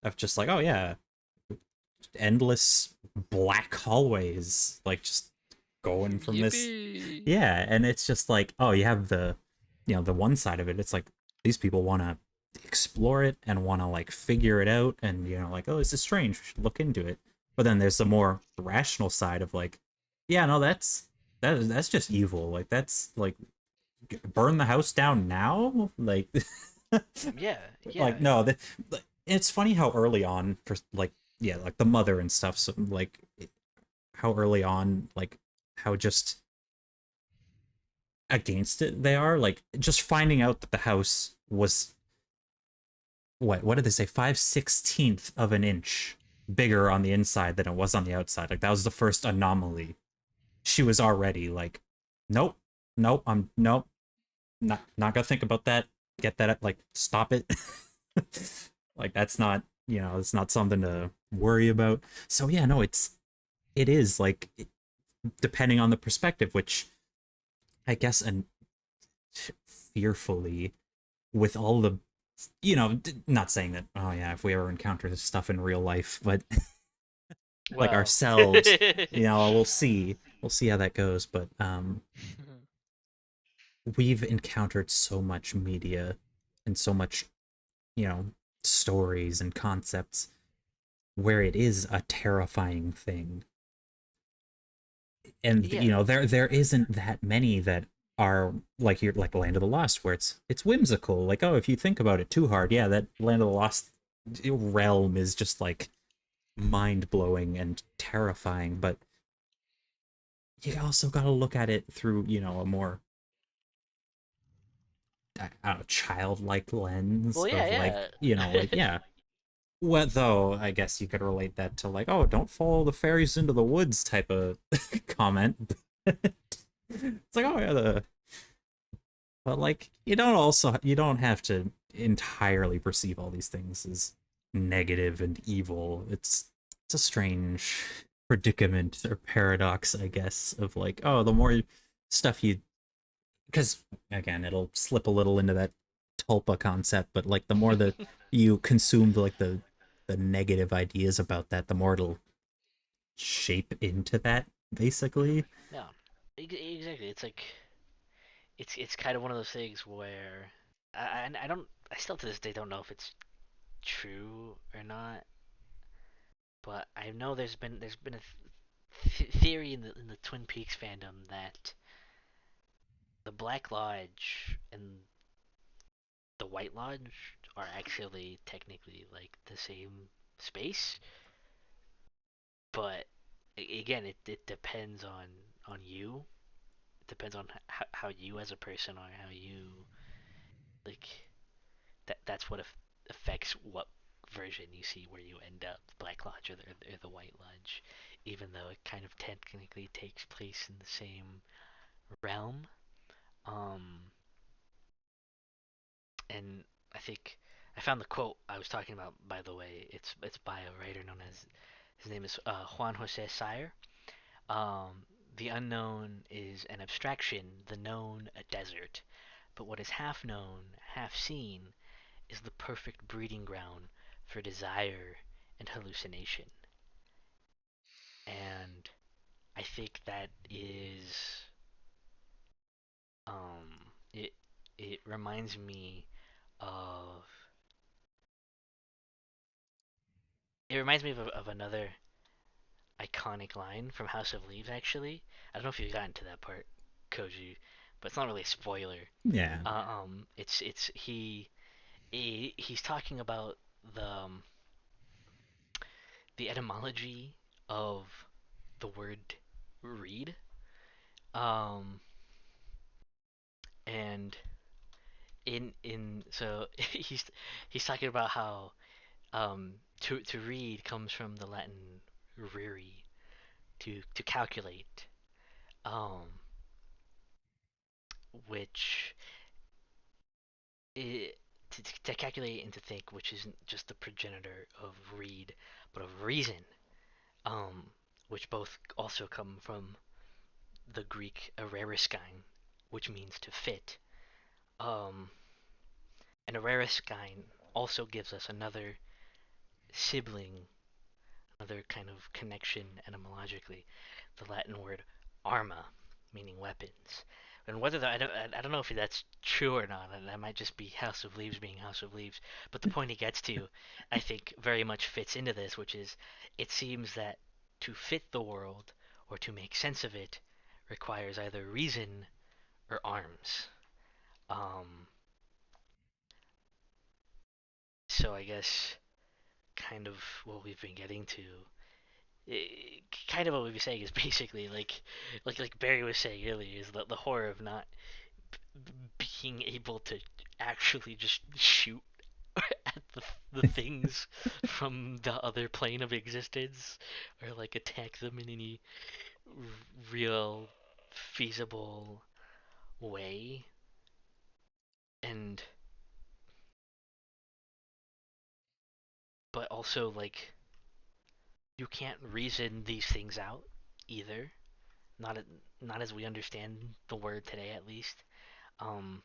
of just like, oh yeah, endless black hallways like just going from this. Yippee! Yeah, and it's just like, oh, you have the one side of it. It's like these people want to explore it and want to like figure it out and like, oh, this is strange, we should look into it. But then there's the more rational side of like, yeah, no, that's just evil. Like that's like burn the house down now. Like Yeah. Yeah. like no, it's funny how early on for like yeah, like the mother and stuff. So like how early on like how just against it they are. Like just finding out that the house was what did they say 5/16 of an inch bigger on the inside than it was on the outside. Like that was the first anomaly. She was already like, nope, nope, I'm nope, not gonna think about that. Get that, like stop it. Like that's not it's not something to worry about. So yeah, no, it is like depending on the perspective, which I guess and fearfully with all the not saying that, oh yeah, if we ever encounter this stuff in real life, but like Well. ourselves, we'll see how that goes. But we've encountered so much media and so much you know stories and concepts where it is a terrifying thing, and Yeah. there isn't that many that are like you're like Land of the Lost, where it's whimsical. Like, oh, if you think about it too hard, yeah, that Land of the Lost realm is just like mind blowing and terrifying. But you also got to look at it through, a more, I don't know, childlike lens Well, yeah, of like, yeah. yeah. Well, though, I guess you could relate that to like, oh, don't follow the fairies into the woods type of comment. It's like, oh yeah, but like you don't have to entirely perceive all these things as negative and evil. It's a strange predicament or paradox, I guess, of like, oh, the more stuff you, because again, it'll slip a little into that tulpa concept, but like the more that you consume like the negative ideas about that, the more it'll shape into that, basically. No, exactly. It's like it's kind of one of those things where I don't I still to this day don't know if it's true or not, but I know there's been a theory in the Twin Peaks fandom that the Black Lodge and the White Lodge are actually technically like the same space, but again, it depends on you. It depends on how you as a person or how you like that's what affects what version you see where you end up, the Black Lodge or the White Lodge, even though it kind of technically takes place in the same realm. Um, and I think I found the quote I was talking about. By the way, it's by a writer known as his name is Juan Jose Sire. Um, the unknown is an abstraction, the known a desert. But what is half known, half seen, is the perfect breeding ground for desire and hallucination. And I think that is it it reminds me of of another iconic line from House of Leaves actually. I don't know if you've gotten to that part, Koji, but it's not really a spoiler. Yeah. It's he's talking about the etymology of the word read. Um, and in so he's talking about how to read comes from the Latin rere, to calculate, um, which it, to calculate and to think, which isn't just the progenitor of read, but of reason, um, which both also come from the Greek ereriskine, which means to fit. Um, and ereriskine also gives us another sibling, another kind of connection etymologically, the Latin word arma, meaning weapons. And whether that, I don't know if that's true or not, and that might just be House of Leaves being House of Leaves. But the point he gets to, I think, very much fits into this, which is it seems that to fit the world or to make sense of it requires either reason or arms. Um, so I guess kind of what we've been getting to kind of what we were saying is basically like Barry was saying earlier is the horror of not being able to actually just shoot at the things from the other plane of existence or like attack them in any real feasible way, and but also like you can't reason these things out either, not not as we understand the word today at least. um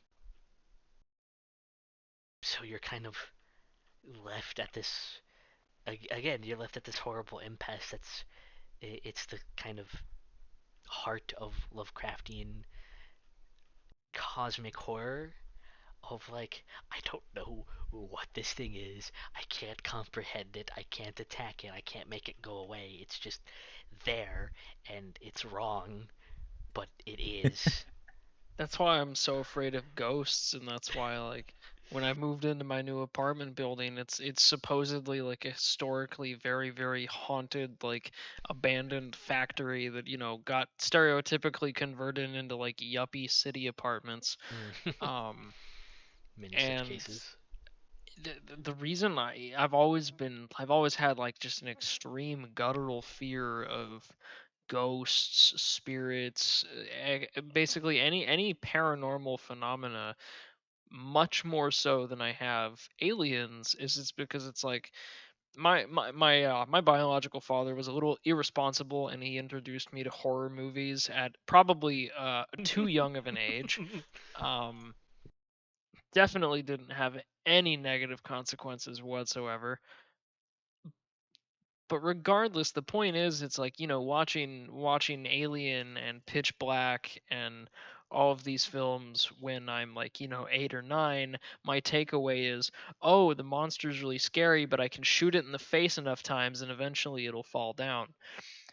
so you're kind of left at this again, you're left at this horrible impasse that's it's the kind of heart of Lovecraftian cosmic horror of like, I don't know what this thing is, I can't comprehend it, I can't attack it, I can't make it go away, it's just there and it's wrong, but it is. That's why I'm so afraid of ghosts, and that's why like when I moved into my new apartment building, it's supposedly like a historically very haunted, like abandoned factory that, got stereotypically converted into like yuppie city apartments. Mm. Um Many such and cases. the reason I've always had like just an extreme guttural fear of ghosts, spirits, basically any paranormal phenomena, much more so than I have aliens, is it's because it's like my biological father was a little irresponsible, and he introduced me to horror movies at probably too young of an age. Um, Definitely didn't have any negative consequences whatsoever. But regardless, the point is, it's like, watching Alien and Pitch Black and all of these films when I'm like, 8 or 9. My takeaway is, oh, the monster's really scary, but I can shoot it in the face enough times and eventually it'll fall down.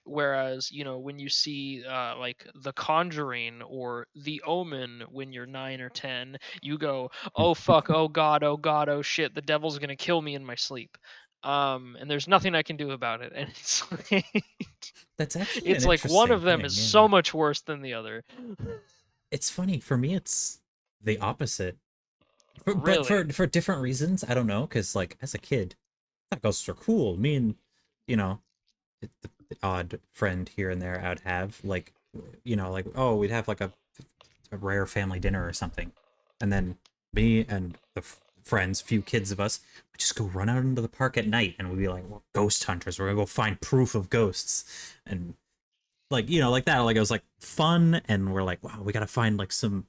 Whereas, when you see like The Conjuring or The Omen when you're 9 or 10, you go, oh fuck, oh god, oh god, oh shit, the devil's gonna kill me in my sleep. And there's nothing I can do about it. And it's like, That's actually an it's like one interesting of them is thing. so Yeah, much worse than the other. it's funny for me. It's the opposite, but Really? for different reasons. I don't know, because like as a kid, I thought ghosts are cool. Me and you know the odd friend here and there I'd have like like oh we'd have like a rare family dinner or something, and then me and the friends, few kids of us, would just go run out into the park at night, and we'd be like, we're ghost hunters. We're gonna go find proof of ghosts, and like like that. Like it was like fun, and we're like, wow, we gotta find like some,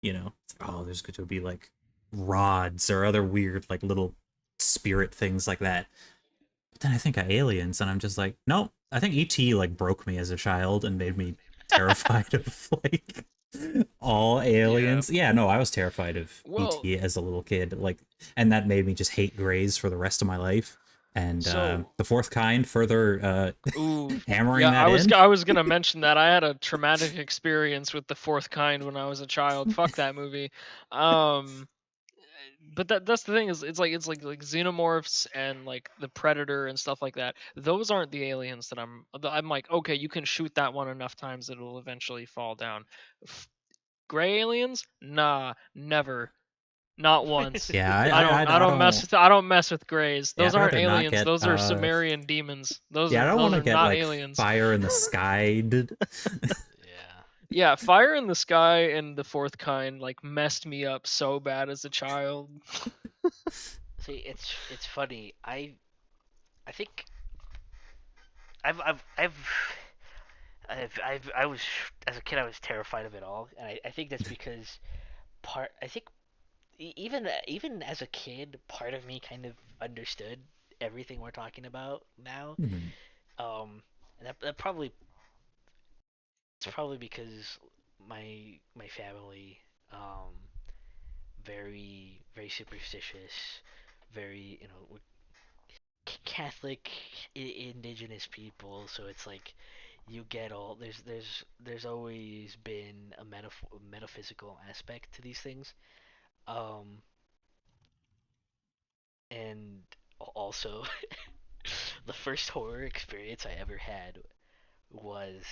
it's like, oh, there's going to be like rods or other weird like little spirit things like that. But then I think of aliens, and I'm just like, no, I think ET like broke me as a child and made me terrified of like all Yeah. aliens. Yeah, no, I was terrified of Well, ET as a little kid, like, and that made me just hate grays for the rest of my life. And so the fourth kind further ooh, hammering yeah, that I was in. I was gonna mention that I had a traumatic experience with the fourth kind when I was a child. Fuck that movie. Um, but that's the thing, is it's like xenomorphs and like the predator and stuff like that. Those aren't the aliens that I'm like, okay, you can shoot that one enough times that it'll eventually fall down. F- Gray aliens? Nah, never. Not once. Yeah, I don't I I don't mess don't. with I don't mess with grays. Yeah, Those I'd aren't rather not aliens. get Those are Sumerian demons. Those yeah, I are don't those want to are get not like aliens. fire in the sky. Yeah. Yeah, Fire in the Sky and the fourth kind like messed me up so bad as a child. See, it's funny. I think I've I was as a kid I was terrified of it all, and I think that's because I think even as a kid, part of me kind of understood everything we're talking about now. Mhm. And that probably it's probably because my family very superstitious, very Catholic indigenous people, so it's like you get all there's always been a metaphysical aspect to these things. Um, and also the first horror experience I ever had was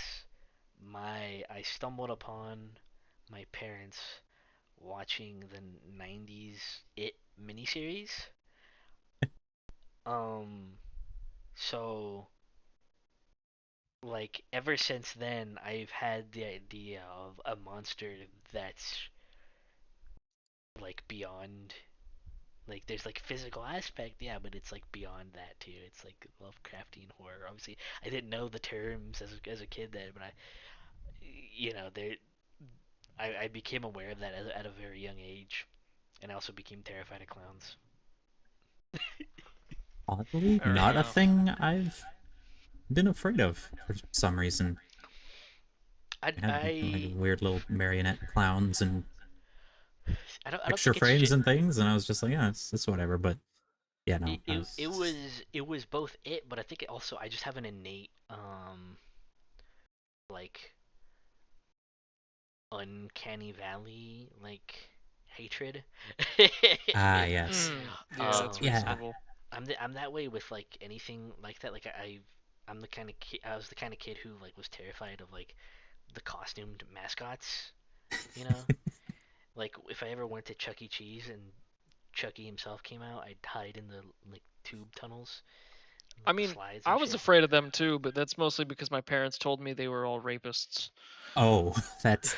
I stumbled upon my parents watching the 90s It miniseries. Um, so like ever since then, I've had the idea of a monster that's like beyond, like there's like physical aspect, yeah, but it's like beyond that too. It's like Lovecraftian horror. Obviously, I didn't know the terms as a kid then, but there I became aware of that at a very young age, and I also became terrified of clowns. Oddly, Fair not a enough. thing I've been afraid of for some reason. I I have like I weird little marionette clowns and I don't picture think it's frames and things, and I was just like, yeah, it's whatever. But yeah, no, I it was. was both it, but I think it also I just have an innate like uncanny valley like hatred. Ah, yes. Yeah, that's um, Yeah. reasonable. I'm that way with like anything like that. Like I'm the kind of kid. I was the kind of kid who like was terrified of like the costumed mascots. You know, like if I ever went to Chuck E. Cheese and Chucky himself came out, I'd hide in the like tube tunnels, I like the mean, slides I and was shit. afraid of them too, but that's mostly because my parents told me they were all rapists. Oh, that's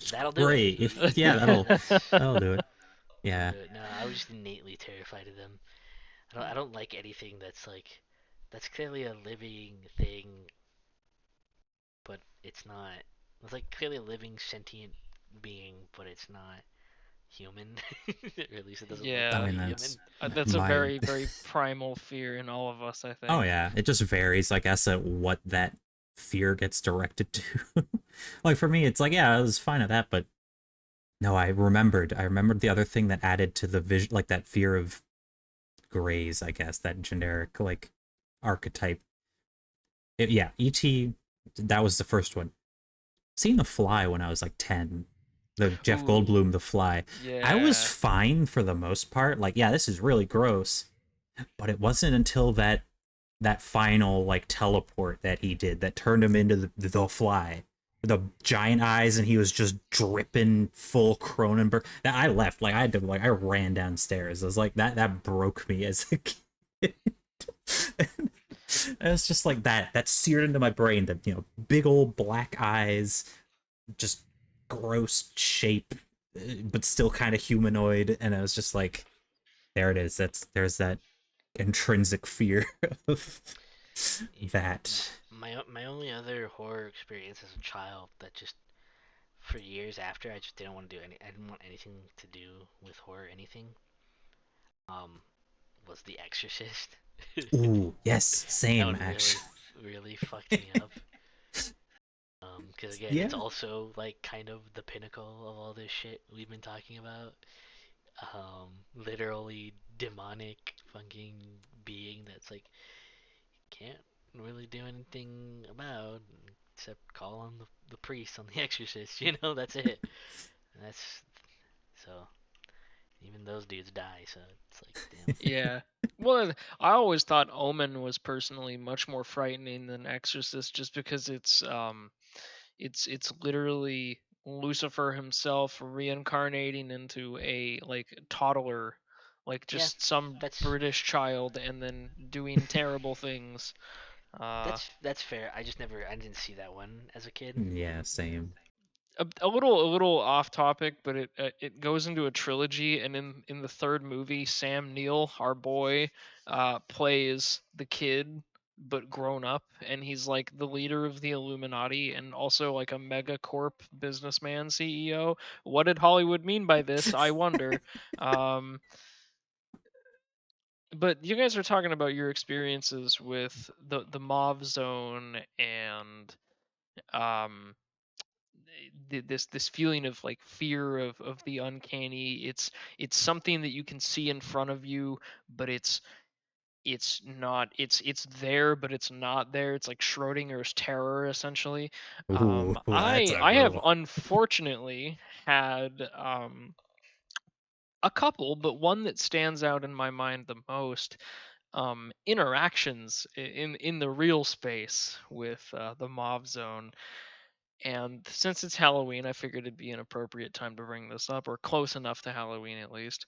That'll do it. great. Yeah, that'll do it. That'll Yeah. do it. No, I was just innately terrified of them. I don't like anything that's like that's clearly a living thing, but it's not. It's like clearly a living sentient being, but it's not human. Or at least it doesn't look I Yeah, like mean, a that's human. that's a my very, very primal fear in all of us, I Oh think. yeah, it just varies, I guess, at what that fear gets directed to. Like for me, it's like, yeah, I was fine at that, but no, I remembered the other thing that added to the vision, like that fear of grays, I guess, that generic like archetype. Yeah, E.T. That was the first one. Seeing The Fly when I was like 10, the Jeff Ooh, Goldblum The Fly, I was yeah. fine for the most part. Like, yeah, this is really gross, but it wasn't until that final like teleport that he did that turned him into the Fly, the giant eyes, and he was just dripping full Cronenberg. That I left, like I had to, like I ran downstairs. I was like that broke me as a kid. It's just like that seared into my brain. The big old black eyes, just gross shape, but still kind of humanoid, and I was just like, there it is. There's that intrinsic fear of that. My only other horror experience as a child that just for years after I just didn't want to do any I didn't want anything to do with horror anything um was The Exorcist. Ooh, yes, That same one actually. really fucked me up. Because again, it's Yeah. also like kind of the pinnacle of all this shit we've been talking about. Literally demonic fucking being that's like can't really do anything about except call on the priest on The Exorcist. You know, that's it. And that's so. Even those dudes die, so it's like, damn. Yeah. Well, I always thought Omen was personally much more frightening than Exorcist, just because it's literally Lucifer himself reincarnating into a like toddler, like Yeah, just some that's British child, and then doing terrible things. Uh, that's fair. I didn't see that one as a kid. Yeah, same. a little off topic, but it goes into a trilogy, and in the third movie, Sam Neill, our boy, plays the kid but grown up, and he's like the leader of the Illuminati and also like a megacorp businessman CEO. What did Hollywood mean by this? I wonder. Um, but you guys are talking about your experiences with the Mauve Zone and um this feeling of like fear of the uncanny. It's something that you can see in front of you, but it's not it's there but it's not there. It's like Schrodinger's terror, essentially. Ooh, that's i a i good have one. unfortunately had a couple, but one that stands out in my mind the most, interactions in the real space with the Mauve Zone. And since it's Halloween, I figured it'd be an appropriate time to bring this up, or close enough to Halloween at least.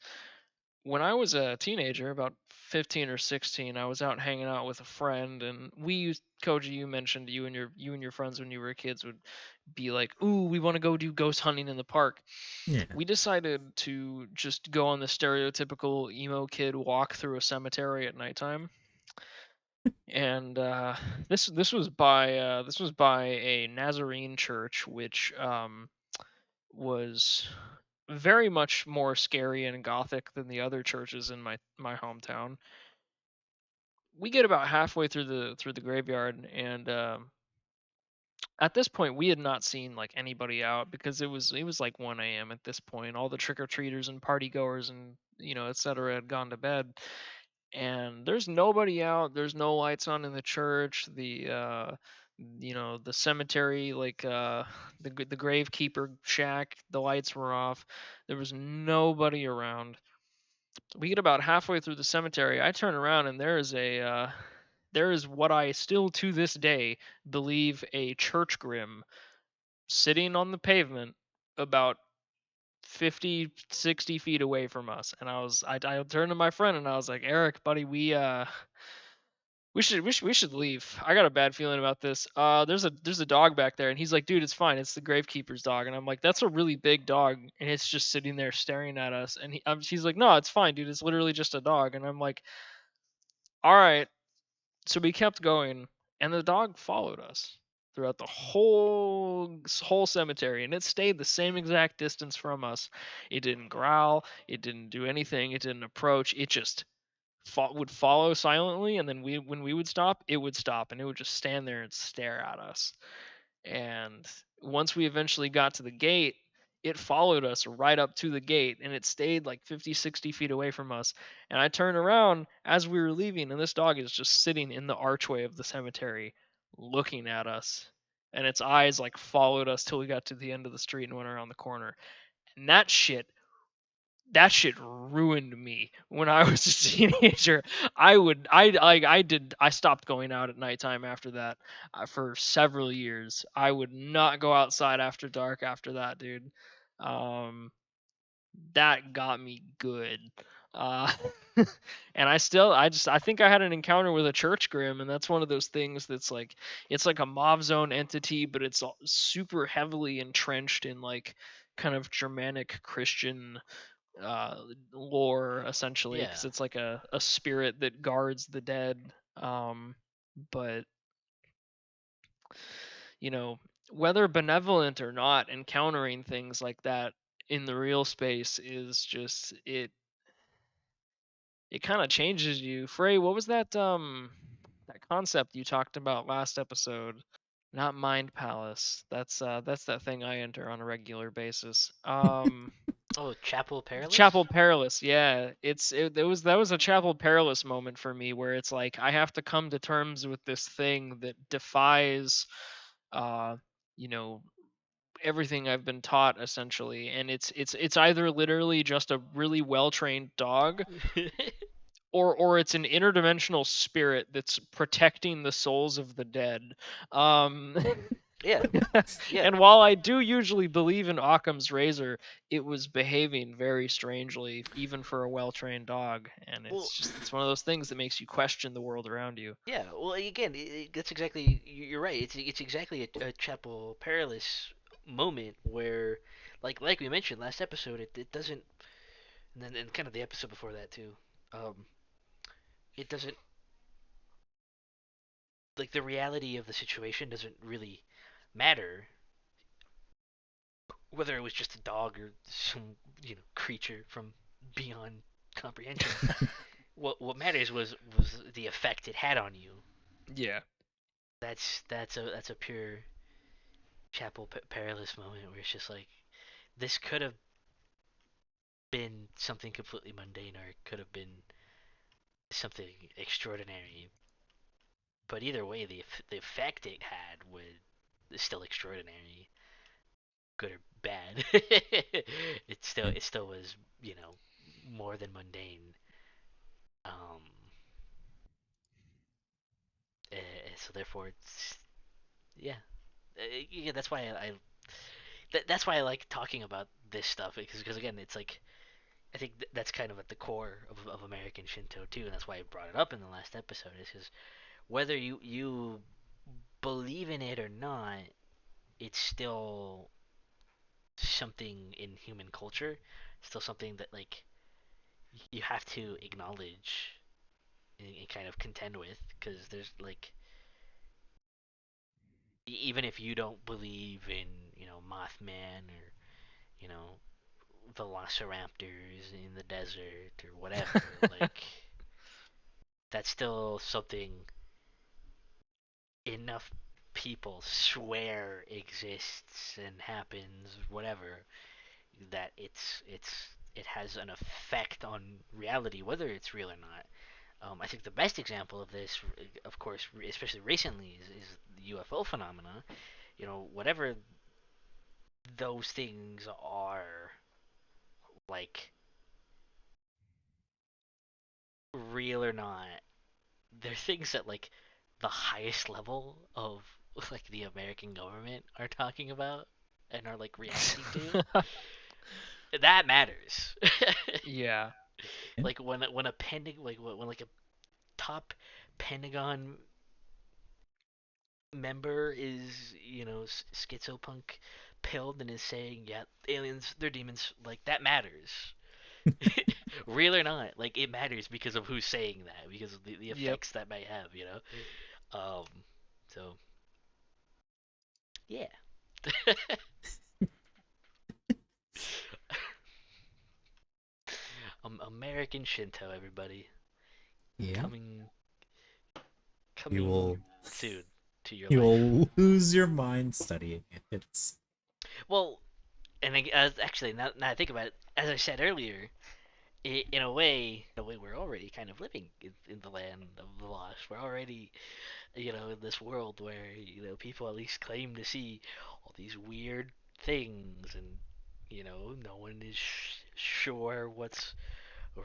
When I was a teenager, about 15 or 16, I was out hanging out with a friend, and we used Koji. You mentioned you and your friends when you were kids would be like, "Ooh, we want to go do ghost hunting in the park." Yeah. We decided to just go on the stereotypical emo kid walk through a cemetery at nighttime. And this was by a Nazarene church, which was very much more scary and gothic than the other churches in my hometown. We get about halfway through the graveyard, and at this point we had not seen like anybody out, because it was like 1 a.m. at this point. All the trick or treaters and party goers and etc. had gone to bed, and there's nobody out. There's no lights on in the church. The cemetery, like the gravekeeper shack, the lights were off. There was nobody around. We get about halfway through the cemetery. I turn around and there is what I still to this day believe a church grim sitting on the pavement about 50, 60 feet away from us. And I turned to my friend and I was like, Eric, buddy, we should leave. I got a bad feeling about this. There's a dog back there, and he's like, dude, it's fine. It's the gravekeeper's dog, and I'm like, that's a really big dog, and it's just sitting there staring at us. And she's like, no, it's fine, dude. It's literally just a dog, and I'm like, all right. So we kept going, and the dog followed us throughout the whole cemetery, and it stayed the same exact distance from us. It didn't growl. It didn't do anything. It didn't approach. It just would follow silently, and then when we would stop, it would stop, and it would just stand there and stare at us. And once we eventually got to the gate, it followed us right up to the gate, and it stayed like 50, 60 feet away from us. And I turned around as we were leaving, and this dog is just sitting in the archway of the cemetery looking at us, and its eyes like followed us till we got to the end of the street and went around the corner. And that shit ruined me when I was a teenager. I stopped going out at nighttime after that, for several years. I would not go outside after dark after that, dude. Um, that got me good. Uh, and I think I had an encounter with a church grim, and that's one of those things that's like, it's like a Mauve Zone entity, but it's super heavily entrenched in like kind of Germanic Christian uh, lore, essentially, Yeah. because it's like a spirit that guards the dead. But you know, whether benevolent or not, encountering things like that in the real space is just it kind of changes you. Fray, what was that concept you talked about last episode? Not Mind Palace. That's that thing I enter on a regular basis. Oh, Chapel Perilous? Chapel Perilous, yeah. That was a Chapel Perilous moment for me, where it's like I have to come to terms with this thing that defies uh you know everything I've been taught, essentially. And it's either literally just a really well-trained dog, or it's an interdimensional spirit that's protecting the souls of the dead. Um Yeah. Yeah. And while I do usually believe in Occam's razor, it was behaving very strangely, even for a well-trained dog. And Well, it's one of those things that makes you question the world around you. yeah. Well, again, that's exactly. You're right. It's exactly a Chapel Perilous moment where, like we mentioned last episode, it doesn't, and kind of the episode before that too. Um, it doesn't, like, the reality of the situation doesn't really matter whether it was just a dog or some creature from beyond comprehension. What matters was the effect it had on you. Yeah. That's a pure Chapel Perilous moment where it's just like, this could have been something completely mundane, or it could have been something extraordinary. But either way, the effect it had was still extraordinary, good or bad. It still was, more than mundane. Um, so therefore, it's, yeah, yeah. That's why I like talking about this stuff, because again, it's like, I think that's kind of at the core of American Shinto too, and that's why I brought it up in the last episode. Is because whether you believe in it or not, it's still something in human culture, still something that, like, you have to acknowledge and kind of contend with, because there's, like, even if you don't believe in Mothman, or you know velociraptors in the desert or whatever, like, that's still something enough people swear exists and happens, whatever, that it has an effect on reality, whether it's real or not. I think the best example of this, of course, especially recently, is the UFO phenomena. Whatever those things are, like, real or not, they're things that, like, the highest level of, like, the American government are talking about and are, like, reacting to. That matters. Yeah. Yeah. Like when a when like a top Pentagon member is, schizopunk pilled and is saying, yeah, aliens, they're demons, like, that matters. Real or not, like, it matters because of who's saying that, because of the Yep. effects that may have. Um, so, yeah. American Shinto, everybody. Yeah. Coming, You coming will soon to your you life. will lose your mind studying it. It's Well, and actually, now I think about it, as I said earlier, in a way, we're already kind of living in the land of the lost. We're already, in this world where, people at least claim to see all these weird things, and, no one is sure what's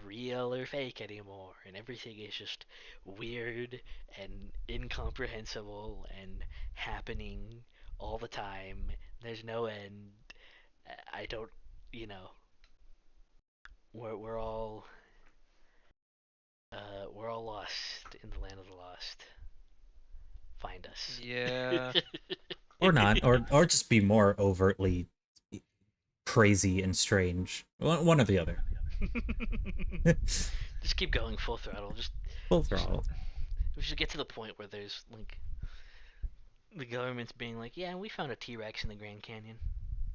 real or fake anymore, and everything is just weird and incomprehensible and happening all the time. There's no end. I don't, you know, we're all we're all lost in the land of the lost. Find us. Yeah. or not, or just be more overtly crazy and strange. One or the other. Just keep going full throttle. Just, Full just throttle. we should get to the point where there's, like, the government's being like, yeah, we found a T-Rex in the Grand Canyon.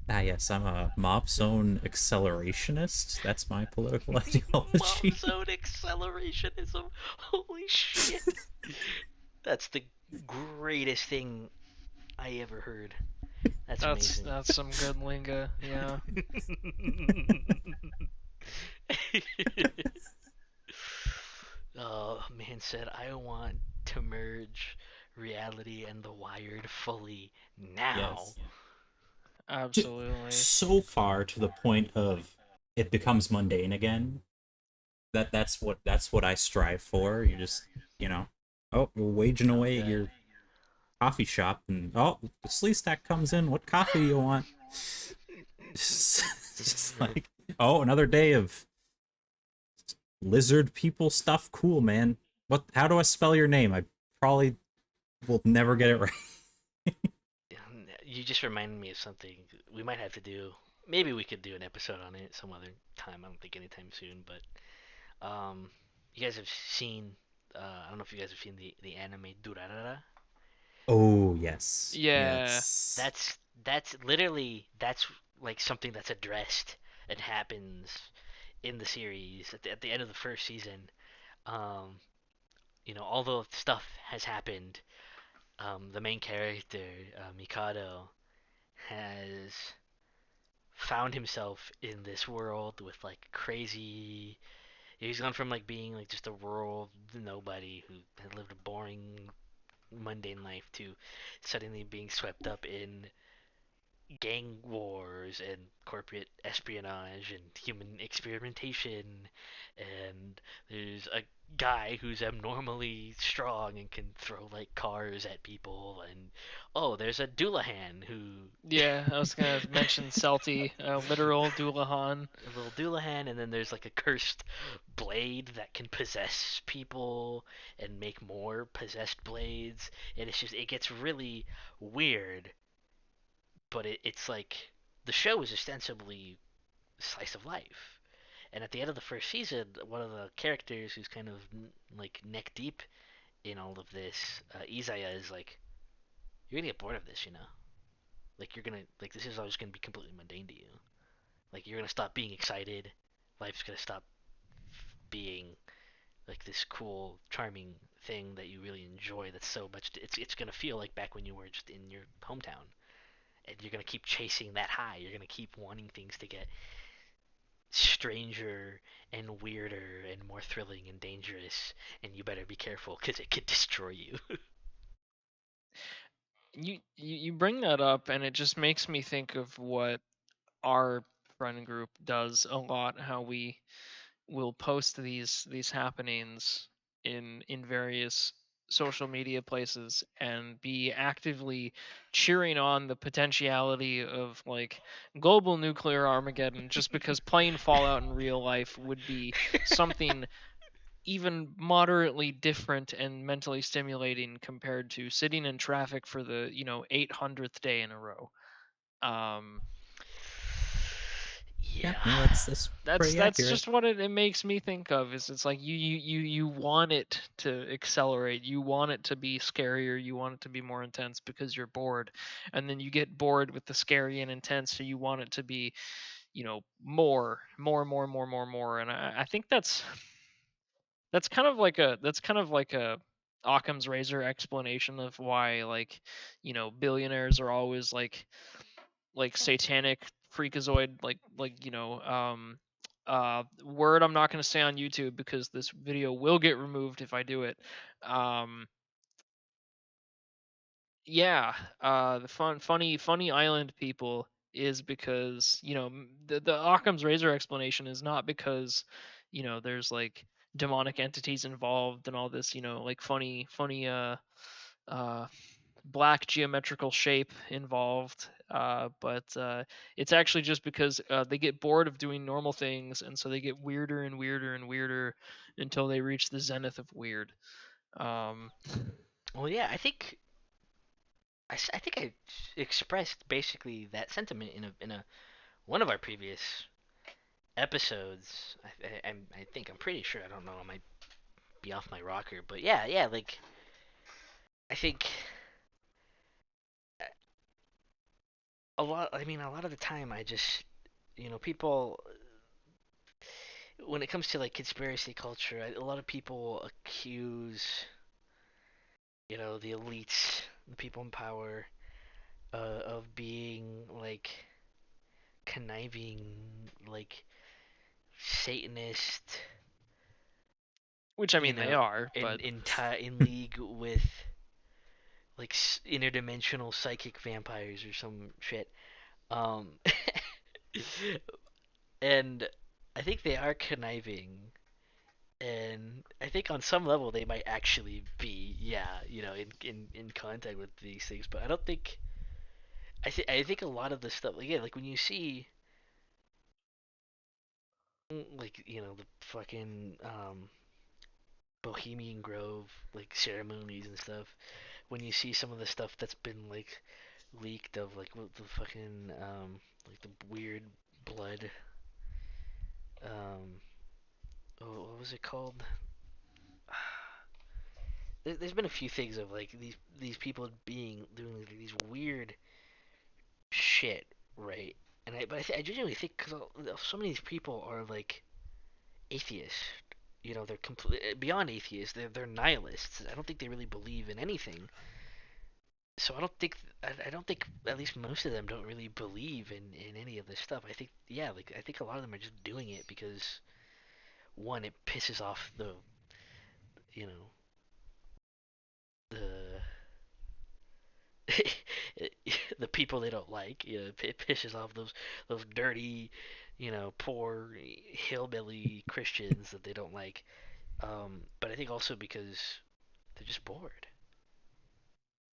Ah, yes, I'm a Mauve Zone accelerationist. That's my political Mauve ideology. Zone accelerationism. Holy shit. That's the greatest thing I ever heard. That's That's amazing. that's some good lingo. Yeah. Oh, man said, I want to merge reality and the wired fully now. Yes. Absolutely. So far to the point of it becomes mundane again. That's what I strive for. You just oh, you're waging away at Okay. your coffee shop, and oh, the sleeve stack comes in. What coffee do you want? Just like, oh, another day of lizard people stuff. Cool, man. What? How do I spell your name? I probably will never get it right. You just reminded me of something we might have to do. Maybe we could do an episode on it some other time. I don't think anytime soon, but you guys have seen. I don't know if you guys have seen the anime Durarara. Oh yes, Yeah. yes. That's literally, that's like something that's addressed and happens in the series at the end of the first season. Um, although stuff has happened, the main character, Mikado, has found himself in this world with, like, crazy. He's gone from, like, being, like, just a rural nobody who had lived a boring, mundane life to suddenly being swept up in gang wars and corporate espionage and human experimentation, and there's a guy who's abnormally strong and can throw, like, cars at people, and oh, there's a Doulahan who Yeah. I was gonna mention Celti, literal Doulahan. a little Doulahan, and then there's, like, a cursed blade that can possess people and make more possessed blades, and it gets really weird, but it's like the show is ostensibly slice of life. And at the end of the first season, one of the characters who's kind of, like, neck deep in all of this, Izaya, is like, "You're gonna get bored of this, you know. Like, you're gonna, like, this is always gonna be completely mundane to you. Like, you're gonna stop being excited. Life's gonna stop being, like, this cool, charming thing that you really enjoy. That's so much. It's gonna feel like back when you were just in your hometown, and you're gonna keep chasing that high. You're gonna keep wanting things to get stranger and weirder and more thrilling and dangerous, and you better be careful because it could destroy you. You bring that up, and it just makes me think of what our friend group does a lot. How we will post these happenings in various social media places and be actively cheering on the potentiality of like global nuclear Armageddon, just because playing Fallout in real life would be something even moderately different and mentally stimulating compared to sitting in traffic for the 800th day in a row. um Yeah, Yeah. no, that's pretty that's accurate. just what it makes me think of. Is it's like you want it to accelerate, you want it to be scarier, you want it to be more intense because you're bored, and then you get bored with the scary and intense, so you want it to be more, and I think that's kind of like a Occam's razor explanation of why, like, billionaires are always like satanic freakazoid, like word I'm not going to say on YouTube because this video will get removed if I do it. um yeah, the funny island people is because the Occam's razor explanation is not because there's like demonic entities involved and all this, like funny uh black geometrical shape involved. But it's actually just because they get bored of doing normal things, and so they get weirder and weirder and weirder until they reach the zenith of weird. Um, Well, yeah, I think I expressed basically that sentiment in a one of our previous episodes. I think I'm pretty sure. I don't know. I might be off my rocker, but yeah, yeah. Like I think a lot. I mean, a lot of the time, I just people when it comes to like conspiracy culture, a lot of people accuse the elites, the people in power, of being like conniving, like Satanist, which I mean they are, in but in league with like interdimensional psychic vampires or some shit. Um, and I think they are conniving, and I think on some level they might actually be, yeah, in contact with these things. But I don't think I think a lot of the stuff, again, like when you see like the fucking Bohemian Grove like ceremonies and stuff, when you see some of the stuff that's been like leaked of like what the fucking like the weird blood, um oh, what was it called? There's been a few things of like these people being doing like, these weird shit, right? And I genuinely think because so many of these people are like atheists. They're completely beyond atheists. They're nihilists. I don't think they really believe in anything. So I don't think at least most of them don't really believe in any of this stuff. I think, yeah, like I think a lot of them are just doing it because one, it pisses off you know the the people they don't like. It pisses off those dirty, poor hillbilly Christians that they don't like. But I think also because they're just bored.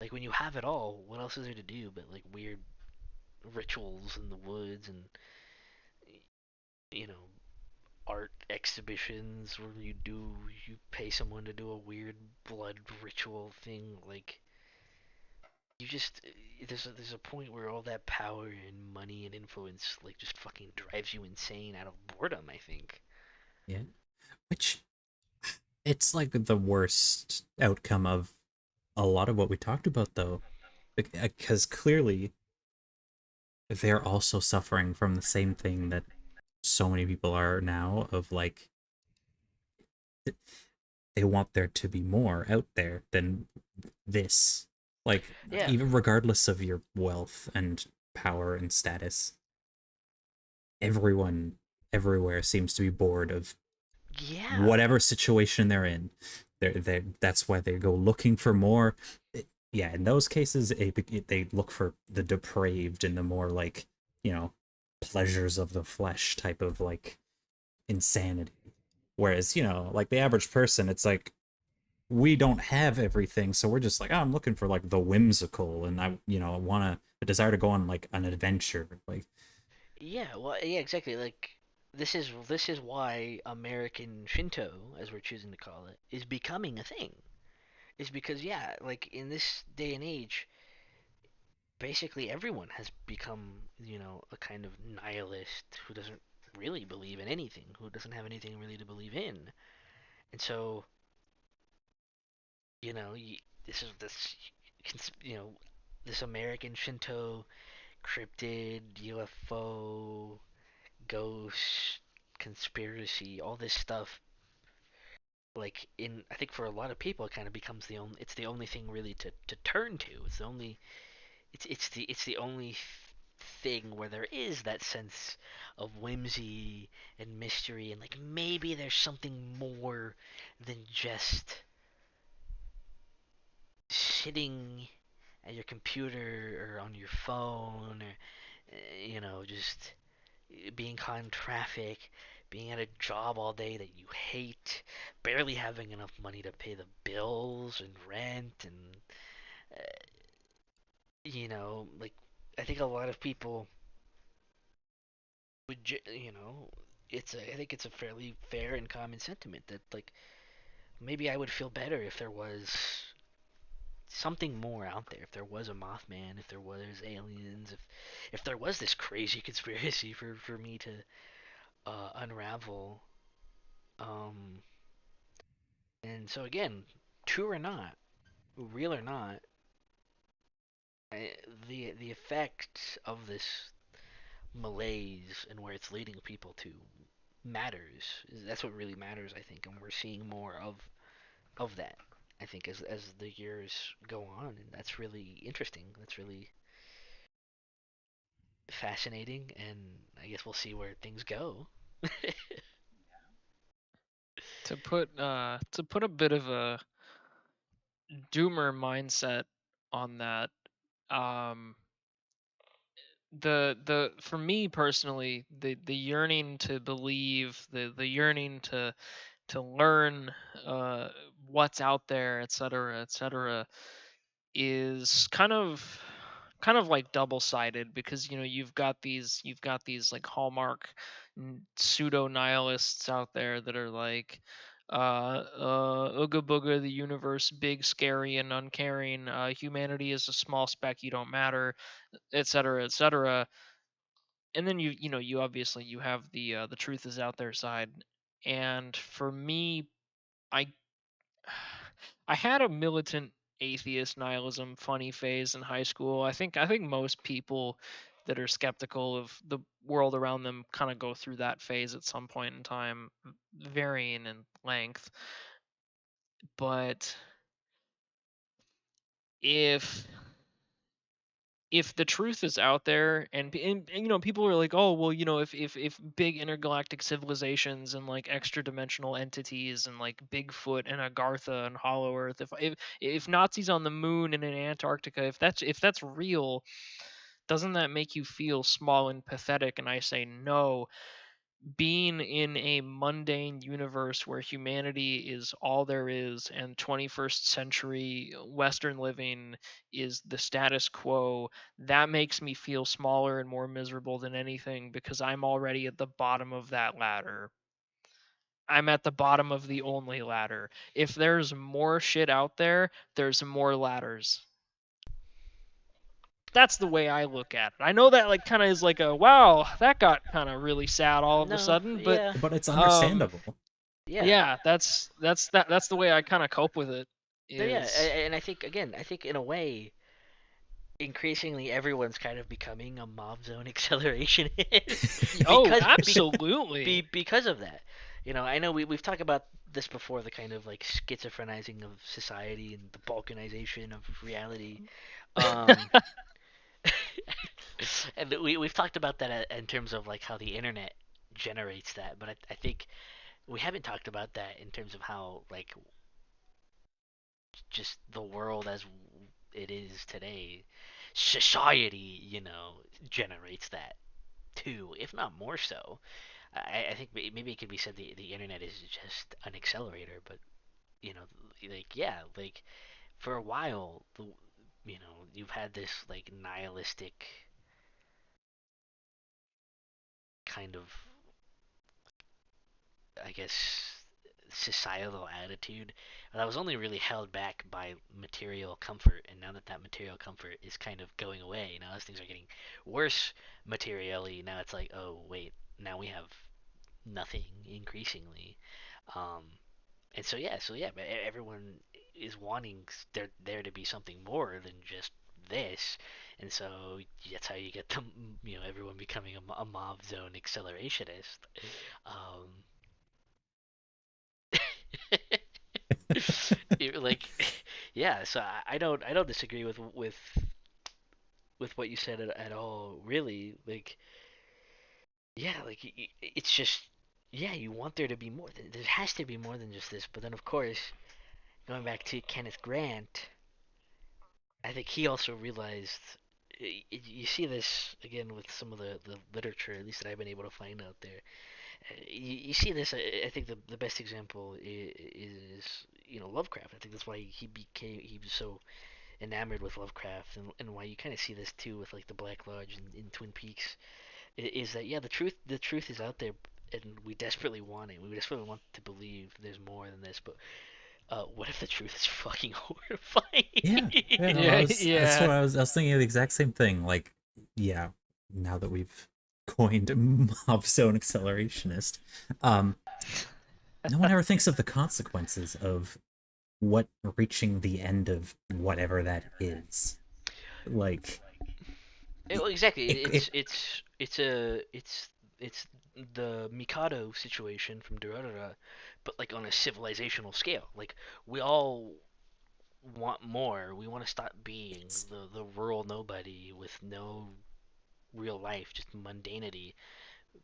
Like when you have it all, what else is there to do but like weird rituals in the woods and you know art exhibitions where you pay someone to do a weird blood ritual thing. Like you just there's a point where all that power and money and influence like just fucking drives you insane out of boredom, I think. Yeah, which it's like the worst outcome of a lot of what we talked about, though, because clearly they're also suffering from the same thing that so many people are now of like they want there to be more out there than this, like Yeah. even regardless of your wealth and power and status, everyone everywhere seems to be bored of Yeah. whatever situation they're in. That's why they go looking for more. Yeah, in those cases, they look for the depraved and the more like, you know, pleasures of the flesh type of like insanity. Whereas, like the average person, it's like we don't have everything, so we're just like, oh, I'm looking for like the whimsical, and I want a desire to go on like an adventure. Like, Yeah, well, yeah, exactly. Like this is why American Shinto, as we're choosing to call it, is becoming a thing. Is because yeah, like in this day and age, basically everyone has become, a kind of nihilist who doesn't really believe in anything, who doesn't have anything really to believe in. And so, you know, this is you know, this American Shinto cryptid, UFO, ghost, conspiracy, all this stuff. Like I think for a lot of people, it kind of becomes it's the only thing really to turn to. It's the only thing where there is that sense of whimsy and mystery, and like maybe there's something more than just sitting at your computer or on your phone, or just being caught in traffic, being at a job all day that you hate, barely having enough money to pay the bills and rent, and like I think a lot of people would, I think it's a fairly fair and common sentiment that like maybe I would feel better if there was something more out there, if there was a Mothman, if there was aliens, if there was this crazy conspiracy for me to unravel. Um, and so again, true or not, real or not, the effect of this malaise and where it's leading people to matters. That's what really matters, I think, and we're seeing more of that. I think as the years go on, and that's really interesting. That's really fascinating, and I guess we'll see where things go. To put a bit of a doomer mindset on that, um, the for me personally, the yearning to believe, the yearning to learn uh, what's out there, etc., etc., is kind of like double-sided, because you've got these like hallmark pseudo nihilists out there that are like ooga booga, the universe big, scary, and uncaring, humanity is a small speck, you don't matter, etc., etc. And then you obviously you have the truth is out there side. And for me, I I had a militant atheist nihilism funny phase in high school. I think most people that are skeptical of the world around them kind of go through that phase at some point in time, varying in length. But if if the truth is out there, and people are like, oh well, if big intergalactic civilizations and like extra dimensional entities and like Bigfoot and Agartha and Hollow Earth, if Nazis on the moon and in Antarctica, if that's real, doesn't that make you feel small and pathetic? And I say no. Being in a mundane universe where humanity is all there is, and 21st century Western living is the status quo, that makes me feel smaller and more miserable than anything, because I'm already at the bottom of that ladder. I'm at the bottom of the only ladder. If there's more shit out there, there's more ladders. That's the way I look at it. I know that like kind of is like a wow, that got kind of really sad all of a No, sudden, but yeah, but it's um understandable. yeah. yeah, that's the way I kind of cope with it No, yeah, is. and I think again, I think in a way, increasingly everyone's kind of becoming a Mauve Zone accelerationist Oh, be, absolutely. because of that. I know we've talked about this before, the kind of like schizophrenizing of society and the balkanization of reality. Um, and we've talked about that in terms of like how the internet generates that. But I think we haven't talked about that in terms of how like just the world as it is today, society, generates that too, if not more so. I think maybe it could be said the internet is just an accelerator, but you know, like yeah, like for a while, you've had this like nihilistic kind of, I guess, societal attitude that was only really held back by material comfort. And now that that material comfort is kind of going away, now as things are getting worse materially, now it's like, oh wait, now we have nothing increasingly. Um, and so yeah, but everyone is wanting there to be something more than just this, and so that's how you get them, everyone becoming a Mauve Zone accelerationist. Um, like, yeah. So I don't disagree with what you said at all. Really, like, yeah, like it's just yeah, you want there to be more. There has to be more than just this. But then of course, going back to Kenneth Grant, I think he also realized. You see this again with some of the literature, at least that I've been able to find out there. You see this. I think the best example is Lovecraft. I think that's why he was so enamored with Lovecraft, and why you kind of see this too with like the Black Lodge in Twin Peaks. Is that yeah, the truth is out there, and we desperately want it. We desperately want to believe there's more than this, but what if the truth is fucking Yeah, yeah. horrifying? No, I Yeah, was that's yeah. what I was thinking of the exact same thing. Like, yeah, now that we've coined mob zone accelerationist, um, no one ever thinks of the consequences of what reaching the end of whatever that is. Like, Well, exactly. it It's the Mikado situation from Durarara, but like on a civilizational scale. Like we all want more. We want to stop being it's the rural nobody with no real life, just mundanity.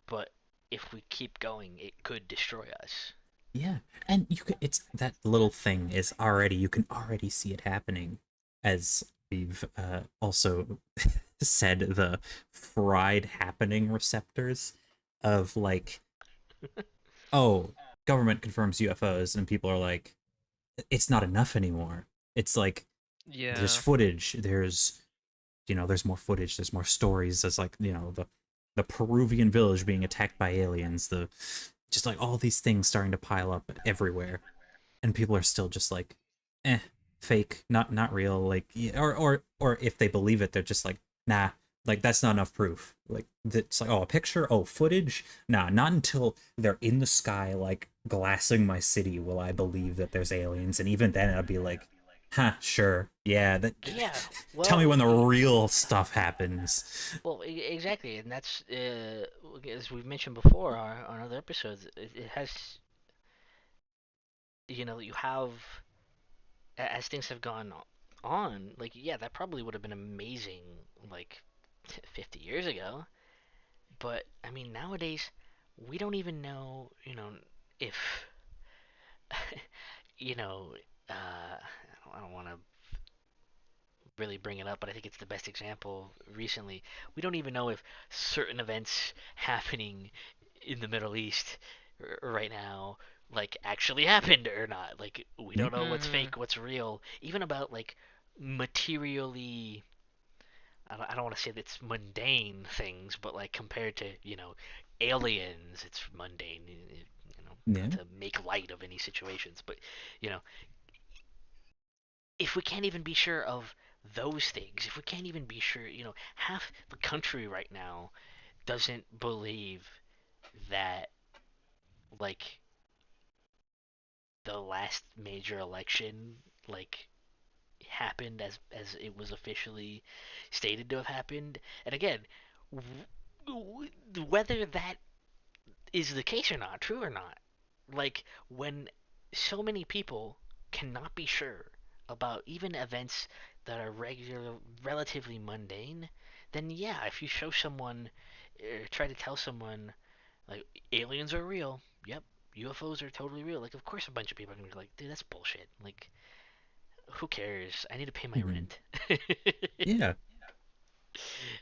But if we keep going, it could destroy us. yeah, and you can. It's that little thing is already you can already see it happening, as we've also said the fried happening receptors of like, oh, government confirms UFOs, and people are like, it's not enough anymore. It's like there's Yeah. footage, there's more footage, there's more stories. There's like the Peruvian village being attacked by aliens, the just like all these things starting to pile up everywhere, and people are still just like, fake, not real. Like, or if they believe it, they're just like, nah, like that's not enough proof. Like it's like, oh, a picture, oh, footage, nah, not until they're in the sky, like glassing my city, will I believe that there's aliens. And even then, I'd be like, huh, sure, yeah, that. Yeah. Tell me Well, when the real stuff happens. well, exactly, and that's as we've mentioned before on other episodes. It has, you have as things have gone on. Like, yeah, that probably would have been amazing, like 50 years ago. But I mean, nowadays we don't even know, if you know, I don't want to really bring it up, but I think it's the best example recently. We don't even know if certain events happening in the Middle East right now like actually happened or not. Like we Yeah, don't know what's Mhm. fake, what's real, even about like materially. I don't want to say that it's mundane things, but like compared to aliens, it's mundane. Not yeah, to make light of any situations, but you know if we can't even be sure of those things, if we can't even be sure, half the country right now doesn't believe that, like, the last major election, like, happened as it was officially stated to have happened. And again, whether that is the case or not, true or not, like, when so many people cannot be sure about even events that are relatively mundane, then yeah, if you show someone, try to tell someone, Like, aliens are real. Yep. UFOs are totally real. Like, of course a bunch of people are gonna be like, dude, that's bullshit. Like, who cares? I need to pay my Mhm. rent. Yeah.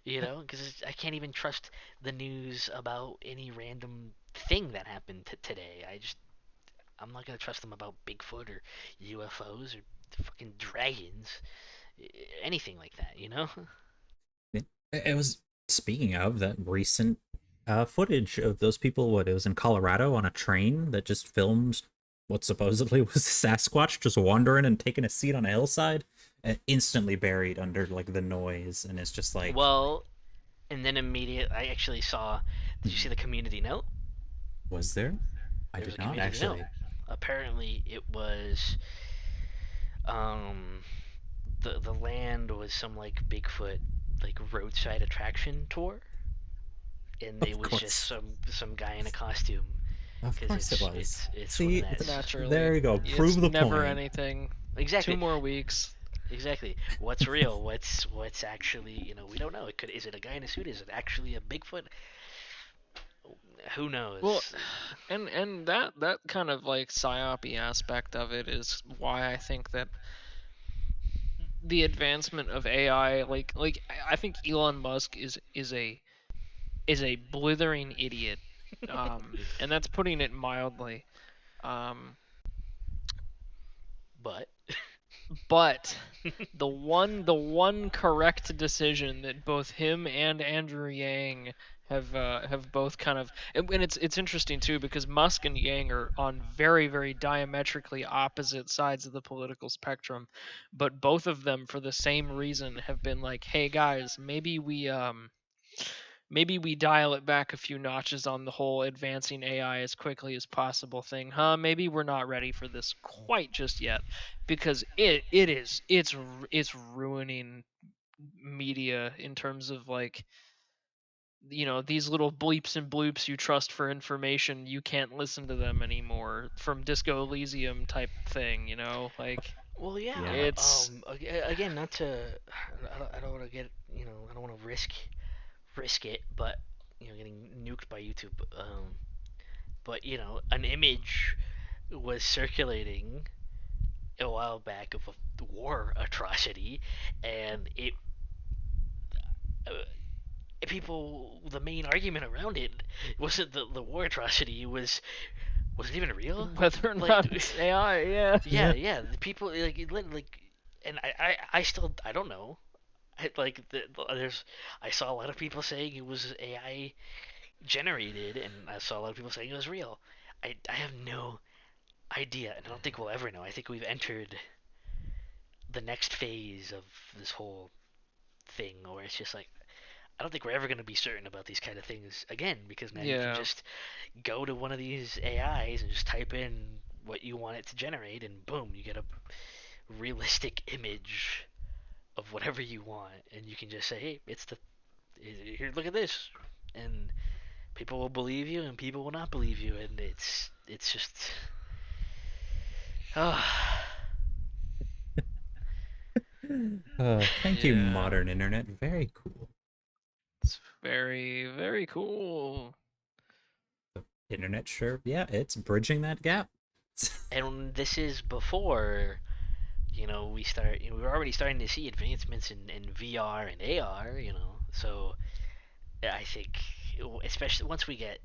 You know, because I can't even trust the news about any random thing that happened today. I'm not gonna trust them about Bigfoot or UFOs or fucking dragons, anything like that. You know? It was, speaking of that recent footage of those people, what, it was in Colorado on a train that just filmed what supposedly was a Sasquatch just wandering and taking a seat on a hillside and instantly buried under like the noise. And it's just like, Well, and then I actually saw. Did you see the community note? was there? I There was did a not community note. actually. Apparently, it was um the land was some like Bigfoot like roadside attraction tour, and it Of was just course. some guy in a costume Of because course it was. it's one of See, that. Naturally, there you go. it's Prove the never point. anything. 2 Exactly, more weeks. exactly. What's real? What's actually, we don't know. Is it a guy in a suit? Is it actually a Bigfoot? Who Well, knows? and that kind of like psyopy aspect of it is why I think that the advancement of AI, I think Elon Musk is a blithering idiot, and that's putting it mildly. Um, But but the one correct decision that both him and Andrew Yang have both kind of, and it's interesting too because Musk and Yang are on very very diametrically opposite sides of the political spectrum, but both of them for the same reason have been like, hey guys, maybe we dial it back a few notches on the whole advancing AI as quickly as possible thing, huh? Maybe we're not ready for this quite just yet, because it's ruining media in terms of like, these little bleeps and bloops you trust for information, you can't listen to them anymore from Disco Elysium type thing, like well, yeah. Yeah. it's Again, not to. I don't want to get. I don't want to risk it, but getting nuked by YouTube. But an image was circulating a while back of a war atrocity, and uh, the main argument around it wasn't the war atrocity. Was it even real? whether or Like, not it's AI, yeah. yeah, yeah. The people and I still I don't know. There's I saw a lot of people saying it was AI generated, and I saw a lot of people saying it was real. I have no idea, and I don't think we'll ever know. I think we've entered the next phase of this whole thing, where it's just like I don't think we're ever going to be certain about these kind of things again, because now you can Yeah. just go to one of these AIs and just type in what you want it to generate, and boom, you get a realistic image of whatever you want, and you can just say, "Hey, here. Look at this," and people will believe you, and people will not believe you, and it's just. Oh, Thank you, Yeah. modern internet. Very cool. It's very, very cool. Internet, sure. Yeah, it's bridging that gap. and this is before we're already starting to see advancements in VR and AR. So I think, especially once we get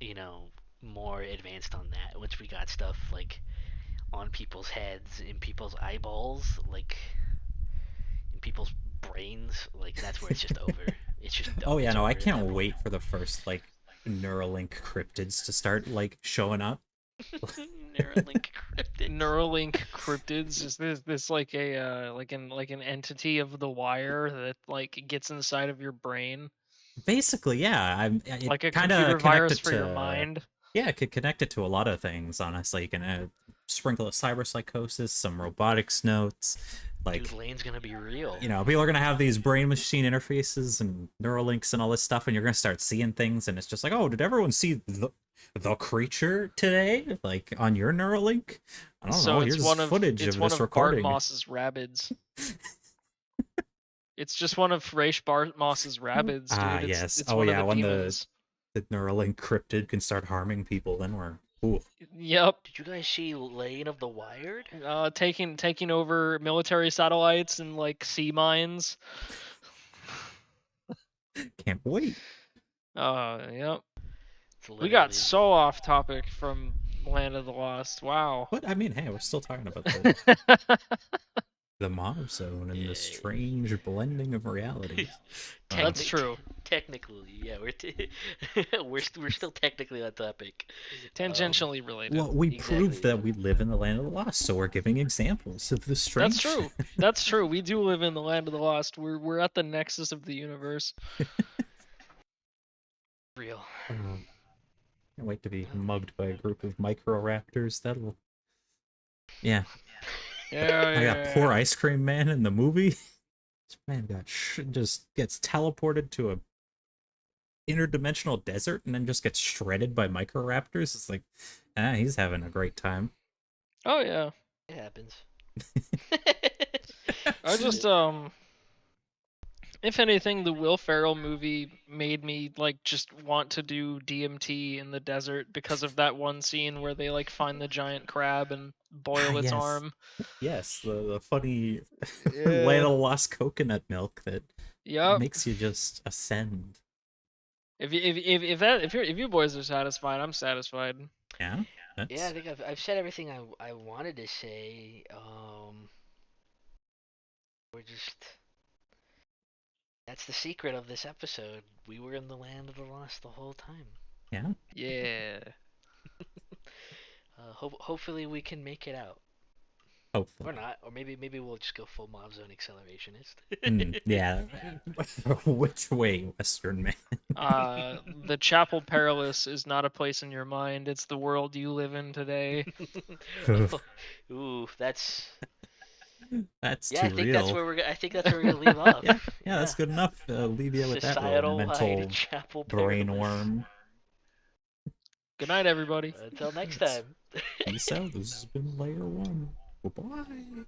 you know more advanced on that, once we got stuff like on people's heads, in people's eyeballs, like in people's brains, like that's where it's just over. It's just Oh yeah, it's no, I over at can't that point. wait for the first like Neuralink cryptids to start like showing up. Neuralink cryptids. Neuralink cryptids, is this like an entity of the wire that like gets inside of your brain, Basically, yeah, it like a kind of computer virus connected for your to, mind? yeah, it could connect it to a lot of things. Honestly, you can sprinkle a cyberpsychosis, some robotics notes, Dude, like, Lane's gonna be real. people are gonna have these brain machine interfaces and Neuralinks and all this stuff, and you're gonna start seeing things, and it's just like, oh, did everyone see the creature today, like on your Neuralink? I don't So know. it's Here's one of footage it's of one this of Bart recording. Moss's rabbits. It's just one of Bart Moss's rabbits, Ah, dude. It's yes. it's Oh one of yeah, the when the demons. the Neuralink cryptid can start harming people, then we're ooh. Yep. Did you guys see Lane of the Wired? Taking over military satellites and like sea mines. Can't wait. Yep. It's We got literally- so off topic from Land of the Lost. Wow. But I mean, hey, we're still talking about the Mauve Zone and Yeah. the strange blending of realities. That's true. Technically, yeah, we're still technically on topic. Tangentially related. Well, we Exactly, proved that yeah. we live in the land of the lost, so we're giving examples of the strange. That's true. That's true. We do live in the Land of the Lost. We're at the nexus of the universe. Real. Can't wait to be mugged by a group of microraptors. That'll. Yeah. Yeah, I got poor ice cream man in the movie. This man just gets teleported to a interdimensional desert and then just gets shredded by microraptors. It's like, he's having a great time. Oh yeah. It happens. I just if anything, the Will Ferrell movie made me like just want to do DMT in the desert because of that one scene where they like find the giant crab and boil its Yes. arm. Yes, the funny Yeah. Land of the Lost coconut milk that Yep. makes you just ascend. If you boys are satisfied, I'm satisfied. Yeah. Yeah, I think I've said everything I wanted to say. We're just. That's the secret of this episode. We were in the Land of the Lost the whole time. Yeah. Yeah. Hopefully we can make it out, Hopefully. or not, or maybe we'll just go full Mauve Zone Accelerationist. Yeah. Which way, Western man? The Chapel Perilous is not a place in your mind. It's the world you live in today. Ooh, that's. That's Yeah, too I think real. that's where we're. I think that's where we're gonna leave off. Yeah, that's good enough. Leave you with that little Societal mental wide Chapel brain Perilous. worm. Good night, everybody. Until next Yes. time. Peace out. This has been Layer 1. Goodbye.